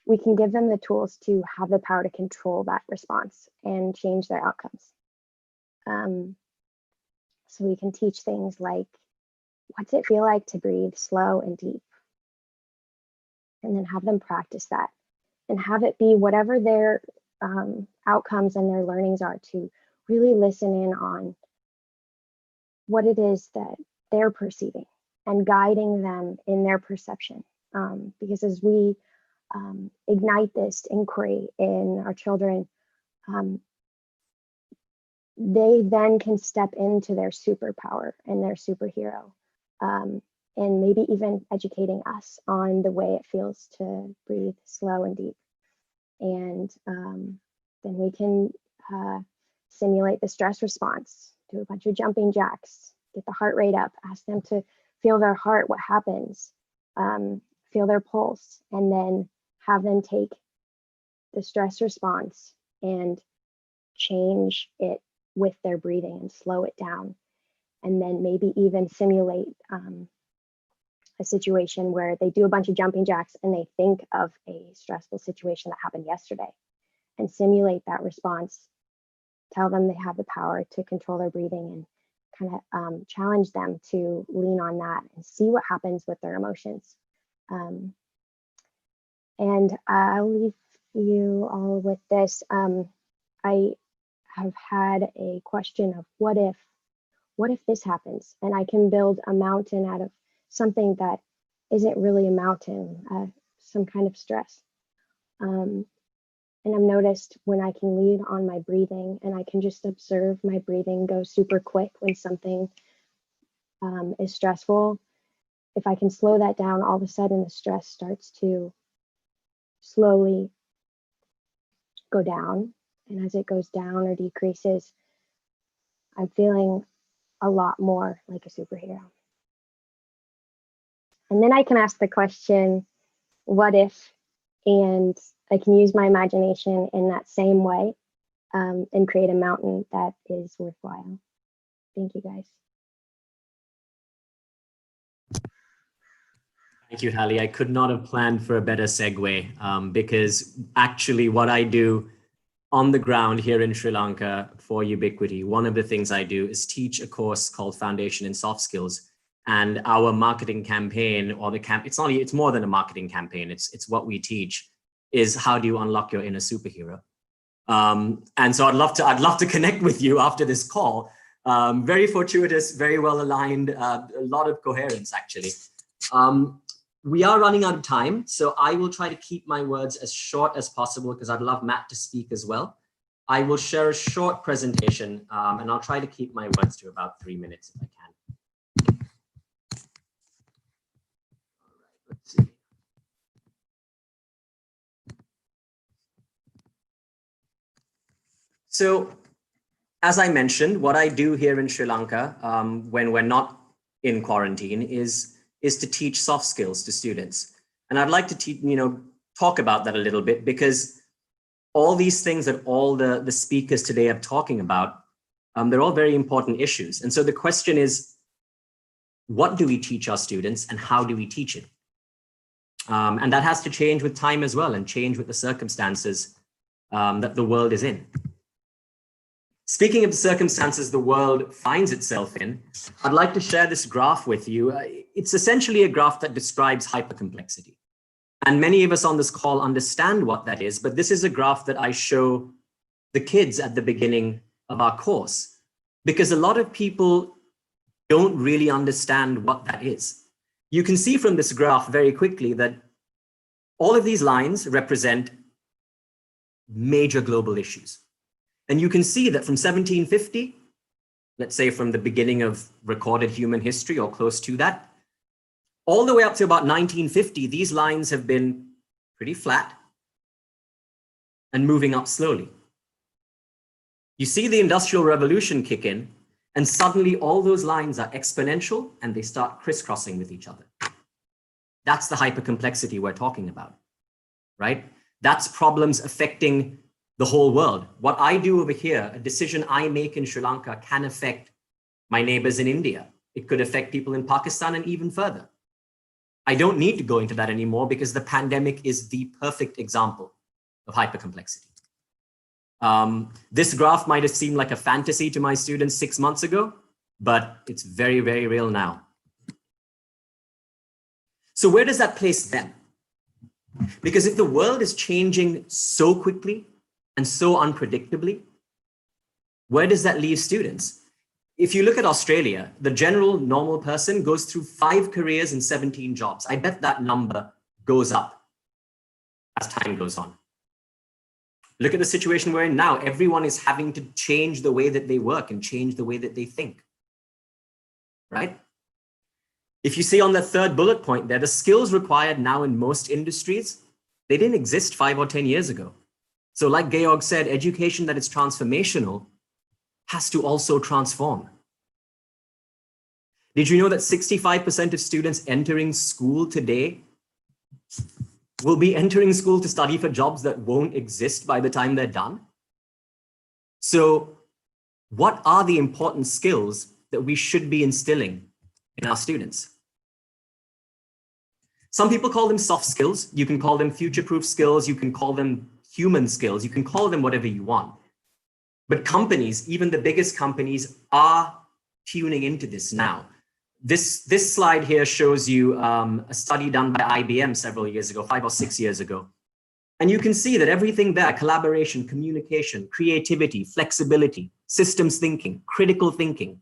Speaker 14: we can give them the tools to have the power to control that response and change their outcomes. So we can teach things like, what's it feel like to breathe slow and deep? And then have them practice that and have it be whatever their outcomes and their learnings are, to really listen in on what it is that they're perceiving and guiding them in their perception. Because as we ignite this inquiry in our children, they then can step into their superpower and their superhero, and maybe even educating us on the way it feels to breathe slow and deep. And then we can simulate the stress response, do a bunch of jumping jacks, get the heart rate up, ask them to feel their heart, what happens, feel their pulse, and then have them take the stress response and change it with their breathing and slow it down. And then maybe even simulate a situation where they do a bunch of jumping jacks and they think of a stressful situation that happened yesterday and simulate that response, tell them they have the power to control their breathing, and kind of challenge them to lean on that and see what happens with their emotions. And I'll leave you all with this. I have had a question of what if this happens and I can build a mountain out of something that isn't really a mountain, some kind of stress. And I've noticed when I can lead on my breathing and I can just observe my breathing go super quick when something is stressful, if I can slow that down, all of a sudden the stress starts to slowly go down. And as it goes down or decreases, I'm feeling a lot more like a superhero. And then I can ask the question, what if? And I can use my imagination in that same way and create a mountain that is worthwhile. Thank you, guys.
Speaker 2: Thank you, Hayley. I could not have planned for a better segue because actually what I do on the ground here in Sri Lanka for Ubiquity, one of the things I do is teach a course called Foundation in Soft Skills. And our marketing campaign, or it's more than a marketing campaign, it's what we teach, is how do you unlock your inner superhero? And so I'd love to connect with you after this call. Very fortuitous, very well aligned, a lot of coherence actually. We are running out of time, so I will try to keep my words as short as possible because I'd love Matt to speak as well. I will share a short presentation and I'll try to keep my words to about 3 minutes if I can. All right, let's see. So, as I mentioned, what I do here in Sri Lanka when we're not in quarantine is to teach soft skills to students. And I'd like to talk about that a little bit because all these things that all the speakers today are talking about, they're all very important issues. And so the question is, what do we teach our students and how do we teach it? And that has to change with time as well and change with the circumstances that the world is in. Speaking of the circumstances the world finds itself in, I'd like to share this graph with you. It's essentially a graph that describes hypercomplexity. And many of us on this call understand what that is, but this is a graph that I show the kids at the beginning of our course, because a lot of people don't really understand what that is. You can see from this graph very quickly that all of these lines represent major global issues. And you can see that from 1750, let's say from the beginning of recorded human history or close to that, all the way up to about 1950, these lines have been pretty flat and moving up slowly. You see the Industrial Revolution kick in, and suddenly all those lines are exponential and they start crisscrossing with each other. That's the hypercomplexity we're talking about, right? That's problems affecting the whole world. What I do over here, a decision I make in Sri Lanka can affect my neighbors in India. It could affect people in Pakistan and even further. I don't need to go into that anymore because the pandemic is the perfect example of hypercomplexity. This graph might have seemed like a fantasy to my students 6 months ago, but it's very, very real now. So where does that place them? Because if the world is changing so quickly and so unpredictably, where does that leave students? If you look at Australia, the general normal person goes through 5 careers and 17 jobs. I bet that number goes up as time goes on. Look at the situation we're in now. Everyone is having to change the way that they work and change the way that they think, right? If you see on the third bullet point there, the skills required now in most industries, they didn't exist 5 or 10 years ago. So like Georg said, education that is transformational has to also transform. Did you know that 65% of students entering school today will be entering school to study for jobs that won't exist by the time they're done? So what are the important skills that we should be instilling in our students? Some people call them soft skills. You can call them future-proof skills. You can call them human skills. You can call them whatever you want. But companies, even the biggest companies, are tuning into this now. This slide here shows you a study done by IBM several years ago, 5 or 6 years ago. And you can see that everything there, collaboration, communication, creativity, flexibility, systems thinking, critical thinking,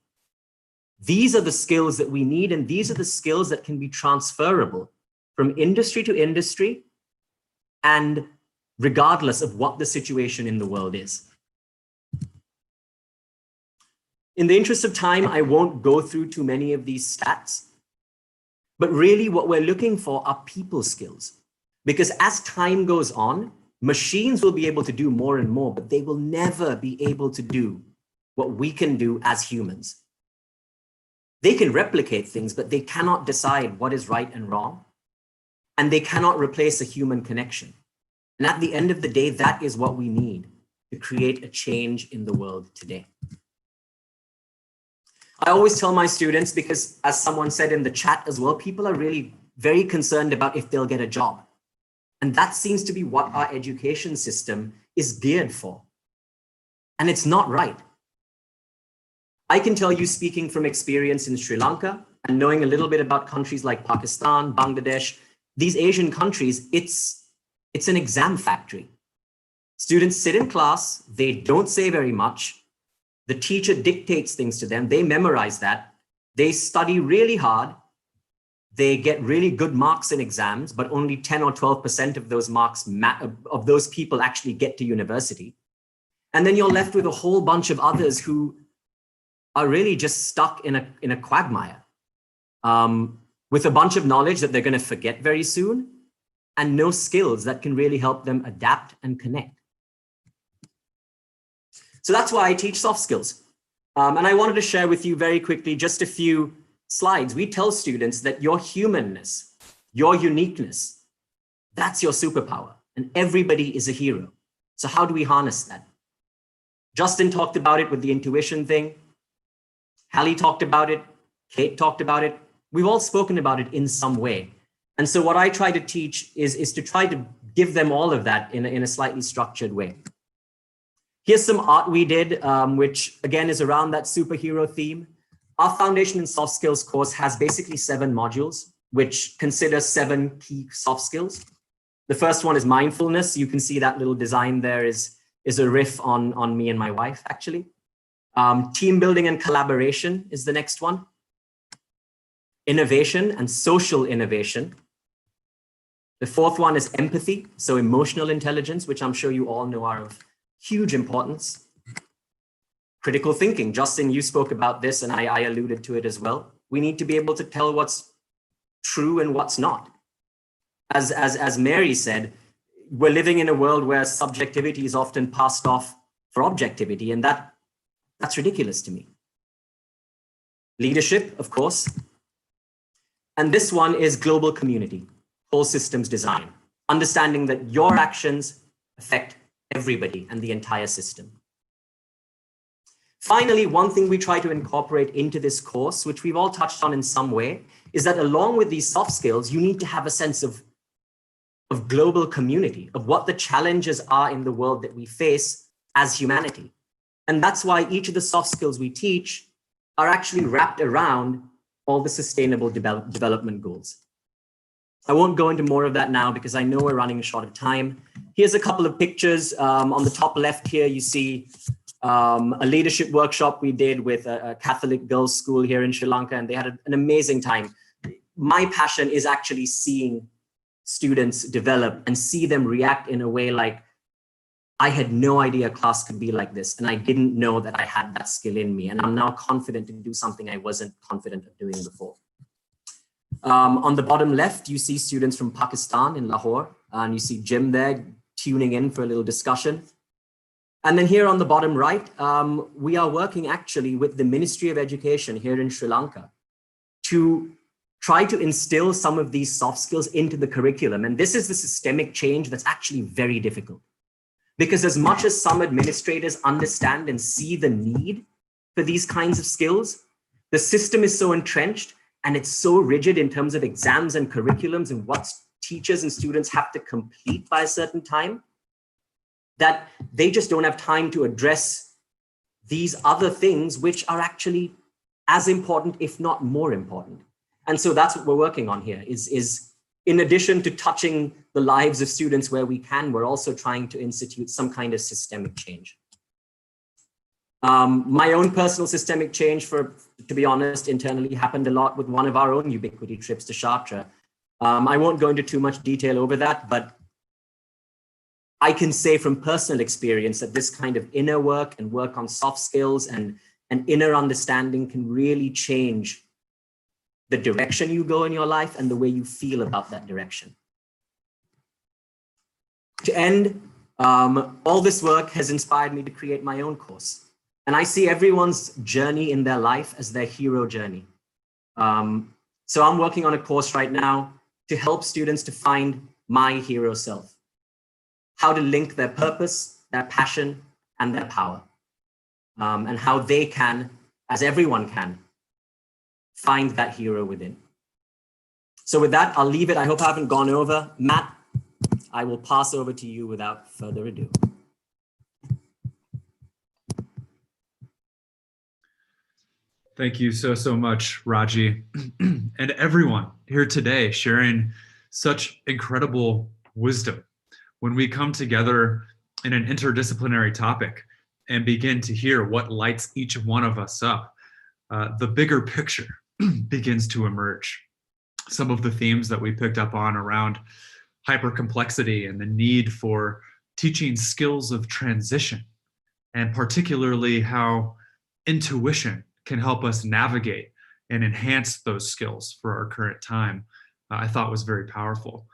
Speaker 2: these are the skills that we need, and these are the skills that can be transferable from industry to industry, and regardless of what the situation in the world is. In the interest of time, I won't go through too many of these stats, but really what we're looking for are people skills. Because as time goes on, machines will be able to do more and more, but they will never be able to do what we can do as humans. They can replicate things, but they cannot decide what is right and wrong. And they cannot replace a human connection. And at the end of the day, that is what we need to create a change in the world today. I always tell my students, because as someone said in the chat as well, people are really very concerned about if they'll get a job. And that seems to be what our education system is geared for. And it's not right. I can tell you, speaking from experience in Sri Lanka and knowing a little bit about countries like Pakistan, Bangladesh, these Asian countries, it's an exam factory. Students sit in class, they don't say very much. The teacher dictates things to them, they memorize that, they study really hard, they get really good marks in exams, but only 10 or 12% of those marks, of those people actually get to university. And then you're left with a whole bunch of others who are really just stuck in a quagmire with a bunch of knowledge that they're going to forget very soon and no skills that can really help them adapt and connect. So that's why I teach soft skills. And I wanted to share with you very quickly just a few slides. We tell students that your humanness, your uniqueness, that's your superpower, and everybody is a hero. So how do we harness that? Justin talked about it with the intuition thing. Hayley talked about it. Kate talked about it. We've all spoken about it in some way. And so what I try to teach is to try to give them all of that in a slightly structured way. Here's some art we did, which again is around that superhero theme. Our Foundation in Soft Skills course has basically 7 modules, which consider 7 key soft skills. The first one is mindfulness. You can see that little design there is a riff on me and my wife, actually. Team building and collaboration is the next one. Innovation and social innovation. The fourth one is empathy, so emotional intelligence, which I'm sure you all know are of huge importance. Critical thinking. Justin, you spoke about this, and I alluded to it as well. We need to be able to tell what's true and what's not. As Mary said, we're living in a world where subjectivity is often passed off for objectivity, and that's ridiculous to me. Leadership, of course. And this one is global community, whole systems design, understanding that your actions affect everybody and the entire system. Finally, one thing we try to incorporate into this course, which we've all touched on in some way, is that along with these soft skills, you need to have a sense of global community, of what the challenges are in the world that we face as humanity. And that's why each of the soft skills we teach are actually wrapped around all the sustainable development goals. I won't go into more of that now because I know we're running short of time. Here's a couple of pictures. On the top left here, you see a leadership workshop we did with a Catholic girls' school here in Sri Lanka, and they had an amazing time. My passion is actually seeing students develop and see them react in a way like, I had no idea class could be like this, and I didn't know that I had that skill in me, and I'm now confident to do something I wasn't confident of doing before. On the bottom left, you see students from Pakistan in Lahore, and you see Jim there tuning in for a little discussion. And then here on the bottom right, we are working actually with the Ministry of Education here in Sri Lanka to try to instill some of these soft skills into the curriculum. And this is the systemic change that's actually very difficult. Because as much as some administrators understand and see the need for these kinds of skills, the system is so entrenched and it's so rigid in terms of exams and curriculums and what teachers and students have to complete by a certain time, that they just don't have time to address these other things which are actually as important, if not more important. And so that's what we're working on here, is in addition to touching the lives of students where we can, we're also trying to institute some kind of systemic change. My own personal systemic change, to be honest, internally happened a lot with one of our own Ubiquity trips to Chartres. I won't go into too much detail over that, but I can say from personal experience that this kind of inner work and work on soft skills and inner understanding can really change the direction you go in your life and the way you feel about that direction. To end, all this work has inspired me to create my own course. And I see everyone's journey in their life as their hero journey. So I'm working on a course right now to help students to find my hero self, how to link their purpose, their passion, and their power, and how they can, as everyone can, find that hero within. So with that, I'll leave it. I hope I haven't gone over. Matt, I will pass over to you without further ado.
Speaker 7: Thank you so much, Raji, and everyone here today sharing such incredible wisdom. When we come together in an interdisciplinary topic and begin to hear what lights each one of us up, the bigger picture begins to emerge. Some of the themes that we picked up on around hypercomplexity and the need for teaching skills of transition, and particularly how intuition can help us navigate and enhance those skills for our current time, I thought was very powerful.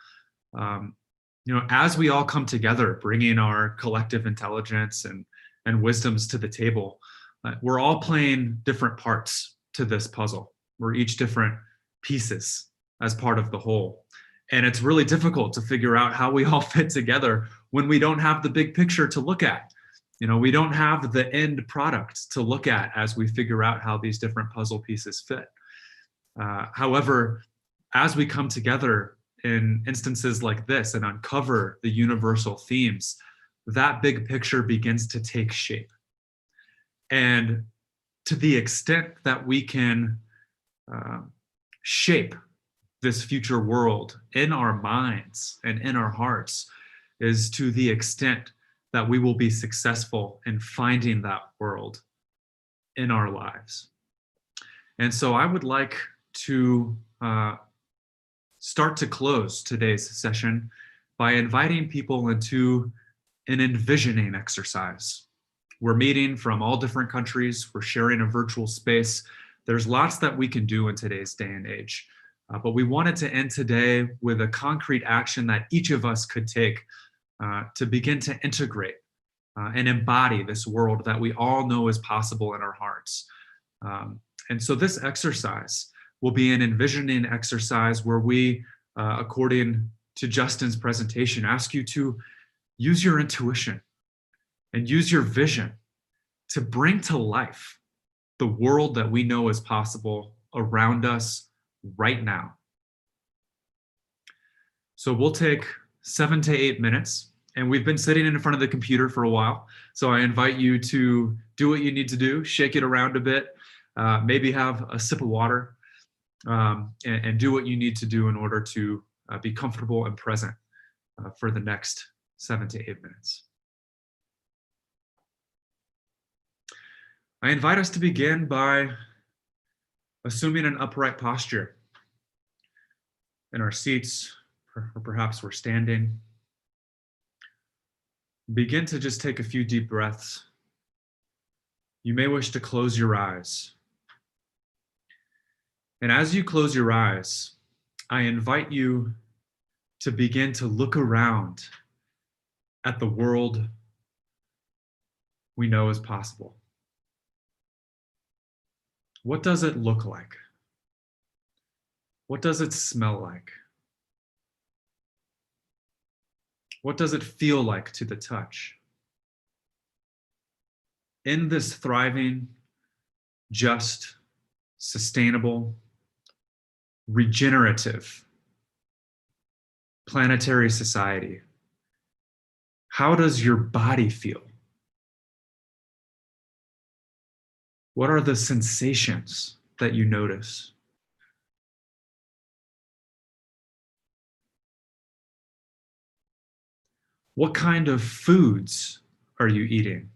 Speaker 7: As we all come together, bringing our collective intelligence and wisdoms to the table, we're all playing different parts to this puzzle. We're each different pieces as part of the whole. And it's really difficult to figure out how we all fit together when we don't have the big picture to look at. We don't have the end product to look at as we figure out how these different puzzle pieces fit. However, as we come together in instances like this and uncover the universal themes, that big picture begins to take shape. And to the extent that we can shape this future world in our minds and in our hearts is to the extent that we will be successful in finding that world in our lives. And so I would like to start to close today's session by inviting people into an envisioning exercise. We're meeting from all different countries. We're sharing a virtual space. There's lots that we can do in today's day and age. But we wanted to end today with a concrete action that each of us could take to begin to integrate and embody this world that we all know is possible in our hearts. And so this exercise will be an envisioning exercise where we, according to Justin's presentation, ask you to use your intuition and use your vision to bring to life the world that we know is possible around us right now. So we'll take 7 to 8 minutes, and we've been sitting in front of the computer for a while. So I invite you to do what you need to do, shake it around a bit, maybe have a sip of water, and do what you need to do in order to be comfortable and present for the next 7 to 8 minutes. I invite us to begin by assuming an upright posture in our seats, or perhaps we're standing. Begin to just take a few deep breaths. You may wish to close your eyes. And as you close your eyes, I invite you to begin to look around at the world we know is possible. What does it look like? What does it smell like? What does it feel like to the touch? In this thriving, just, sustainable, regenerative, planetary society, how does your body feel? What are the sensations that you notice? What kind of foods are you eating?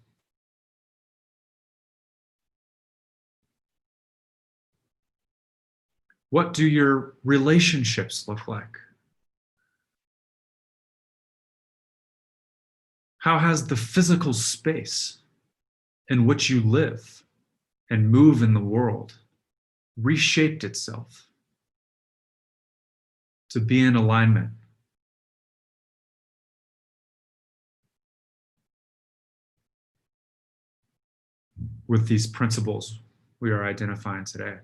Speaker 7: What do your relationships look like? How has the physical space in which you live and move in the world reshaped itself to be in alignment with these principles we are identifying today?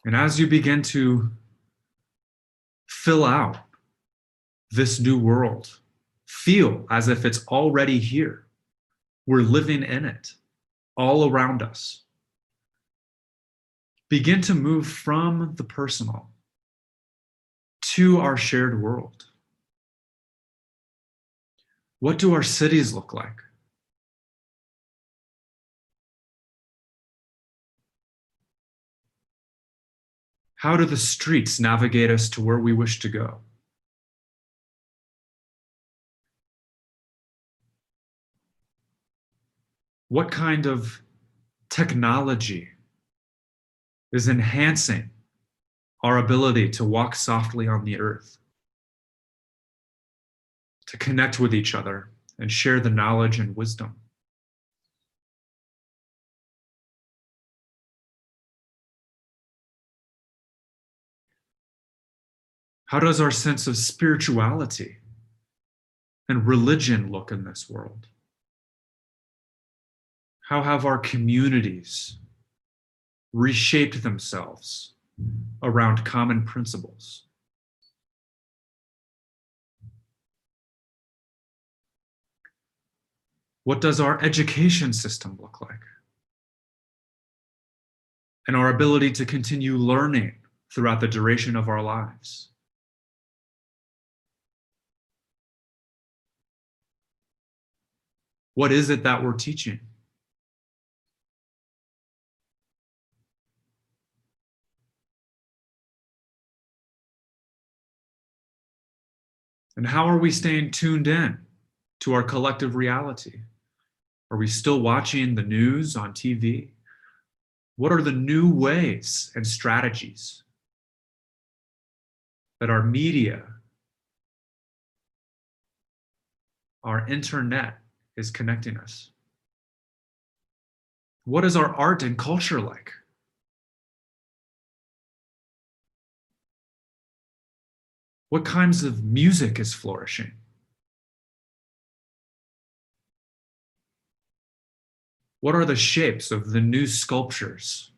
Speaker 7: And as you begin to fill out this new world, feel as if it's already here. We're living in it, all around us. Begin to move from the personal to our shared world. What do our cities look like? How do the streets navigate us to where we wish to go? What kind of technology is enhancing our ability to walk softly on the earth, to connect with each other and share the knowledge and wisdom? How does our sense of spirituality and religion look in this world? How have our communities reshaped themselves around common principles? What does our education system look like? And our ability to continue learning throughout the duration of our lives? What is it that we're teaching? And how are we staying tuned in to our collective reality? Are we still watching the news on TV? What are the new ways and strategies that our media, our internet is connecting us? What is our art and culture like? What kinds of music is flourishing? What are the shapes of the new sculptures?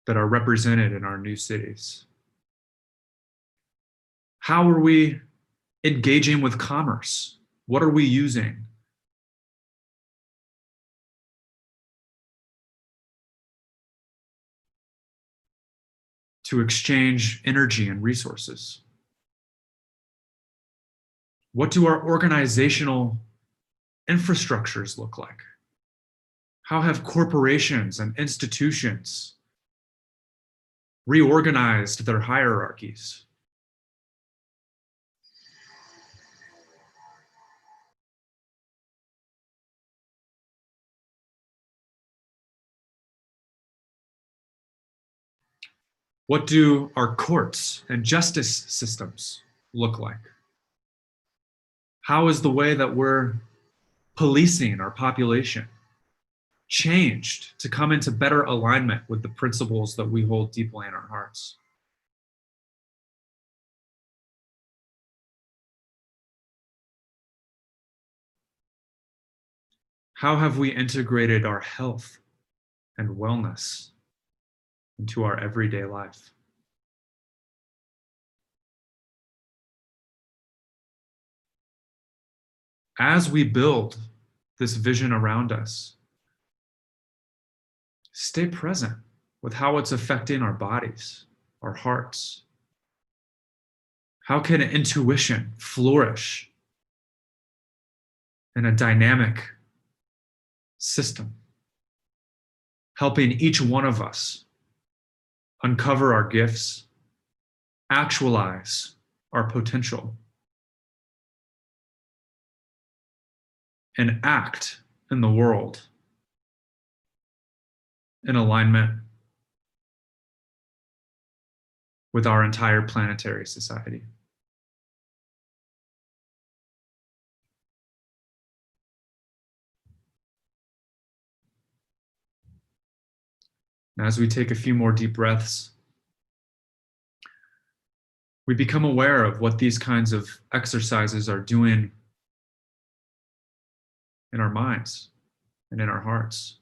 Speaker 7: That are represented in our new cities? How are we engaging with commerce? What are we using? To exchange energy and resources? What do our organizational infrastructures look like? How have corporations and institutions reorganized their hierarchies? What do our courts and justice systems look like? How is the way that we're policing our population changed to come into better alignment with the principles that we hold deeply in our hearts? How have we integrated our health and wellness into our everyday life? As we build this vision around us, stay present with how it's affecting our bodies, our hearts. How can intuition flourish in a dynamic system, helping each one of us uncover our gifts, actualize our potential, and act in the world in alignment with our entire planetary society. As we take a few more deep breaths, we become aware of what these kinds of exercises are doing in our minds and in our hearts.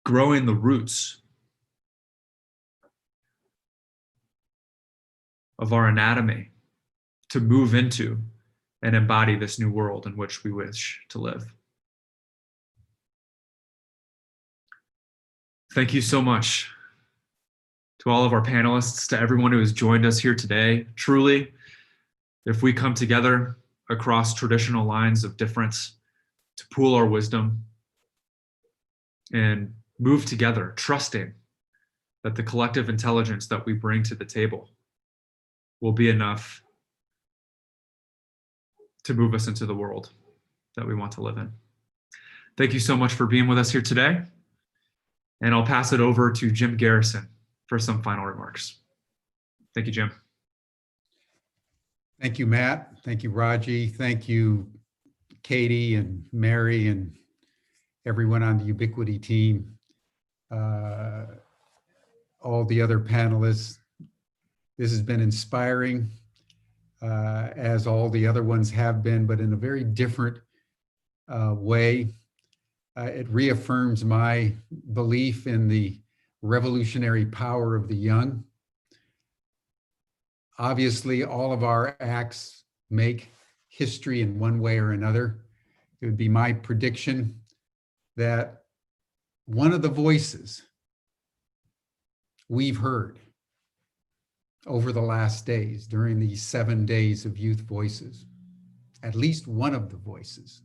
Speaker 7: Growing the roots of our anatomy to move into and embody this new world in which we wish to live. Thank you so much to all of our panelists, to everyone who has joined us here today. Truly, if we come together across traditional lines of difference to pool our wisdom and move together, trusting that the collective intelligence that we bring to the table will be enough to move us into the world that we want to live in. Thank you so much for being with us here today. And I'll pass it over to Jim Garrison for some final remarks. Thank you, Jim.
Speaker 1: Thank you, Matt. Thank you, Raji. Thank you, Katie and Mary and everyone on the Ubiquity team, all the other panelists. This has been inspiring, as all the other ones have been, but in a very different way. It reaffirms my belief in the revolutionary power of the young. Obviously, all of our acts make history in one way or another. It would be my prediction that one of the voices we've heard over the last days, during these 7 days of youth voices, at least one of the voices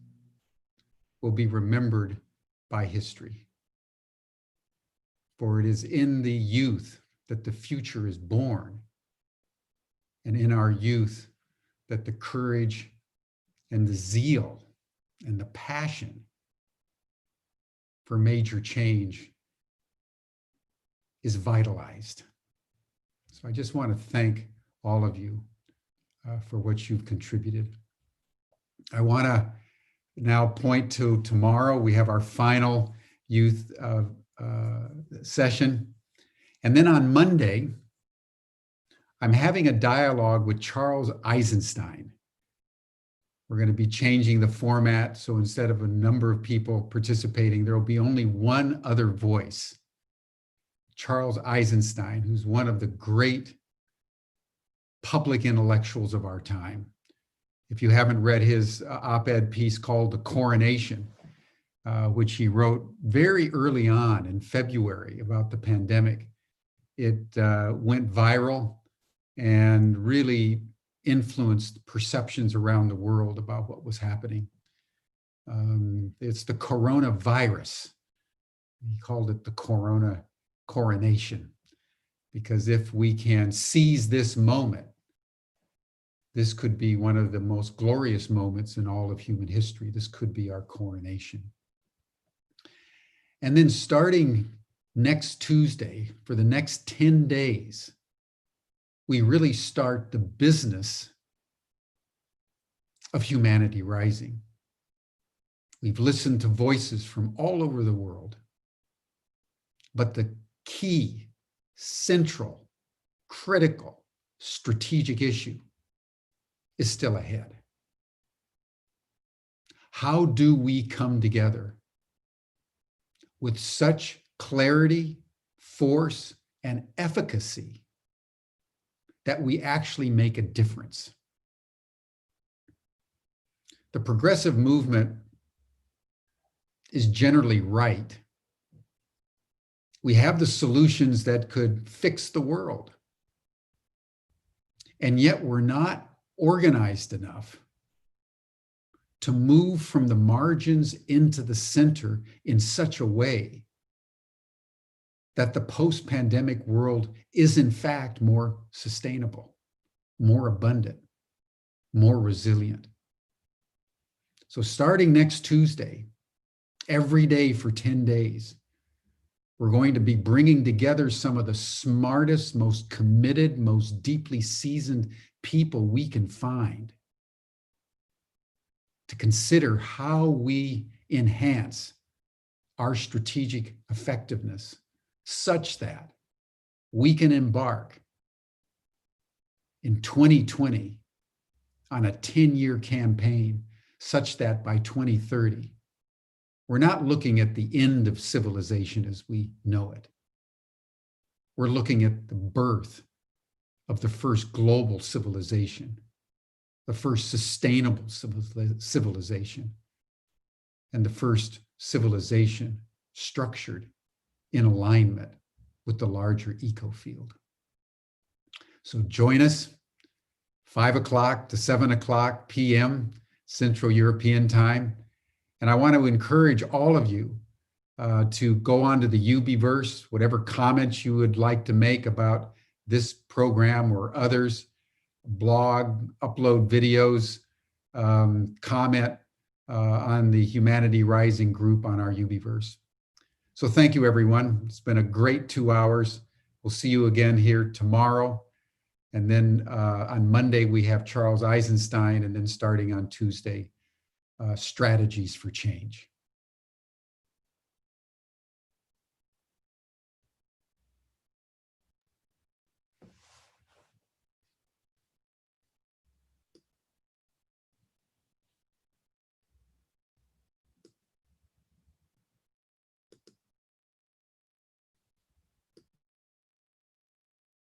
Speaker 1: will be remembered by history. For it is in the youth that the future is born, and in our youth that the courage and the zeal and the passion for major change is vitalized. So I just want to thank all of you for what you've contributed. I want to now point to tomorrow. We have our final youth session. And then on Monday, I'm having a dialogue with Charles Eisenstein. We're going to be changing the format. So instead of a number of people participating, there will be only one other voice. Charles Eisenstein, who's one of the great public intellectuals of our time. If you haven't read his op-ed piece called The Coronation, which he wrote very early on in February about the pandemic, it went viral and really influenced perceptions around the world about what was happening. It's the coronavirus. He called it the coronation, because if we can seize this moment, this could be one of the most glorious moments in all of human history. This could be our coronation. And then starting next Tuesday, for the next 10 days, we really start the business of humanity rising. We've listened to voices from all over the world, but the key, central, critical, strategic issue is still ahead. How do we come together with such clarity, force, and efficacy that we actually make a difference? The progressive movement is generally right We have the solutions that could fix the world. And yet we're not organized enough to move from the margins into the center in such a way that the post-pandemic world is in fact more sustainable, more abundant, more resilient. So starting next Tuesday, every day for 10 days, we're going to be bringing together some of the smartest, most committed, most deeply seasoned people we can find to consider how we enhance our strategic effectiveness such that we can embark in 2020 on a 10-year campaign such that by 2030, we're not looking at the end of civilization as we know it. We're looking at the birth of the first global civilization, the first sustainable civilization, and the first civilization structured in alignment with the larger eco-field. So join us 5 o'clock to 7 o'clock p.m. Central European Time. And I want to encourage all of you to go onto the Ubiverse, whatever comments you would like to make about this program or others, blog, upload videos, comment on the Humanity Rising group on our Ubiverse. So thank you, everyone. It's been a great 2 hours. We'll see you again here tomorrow. And then on Monday, we have Charles Eisenstein, and then starting on Tuesday, Strategies for Change.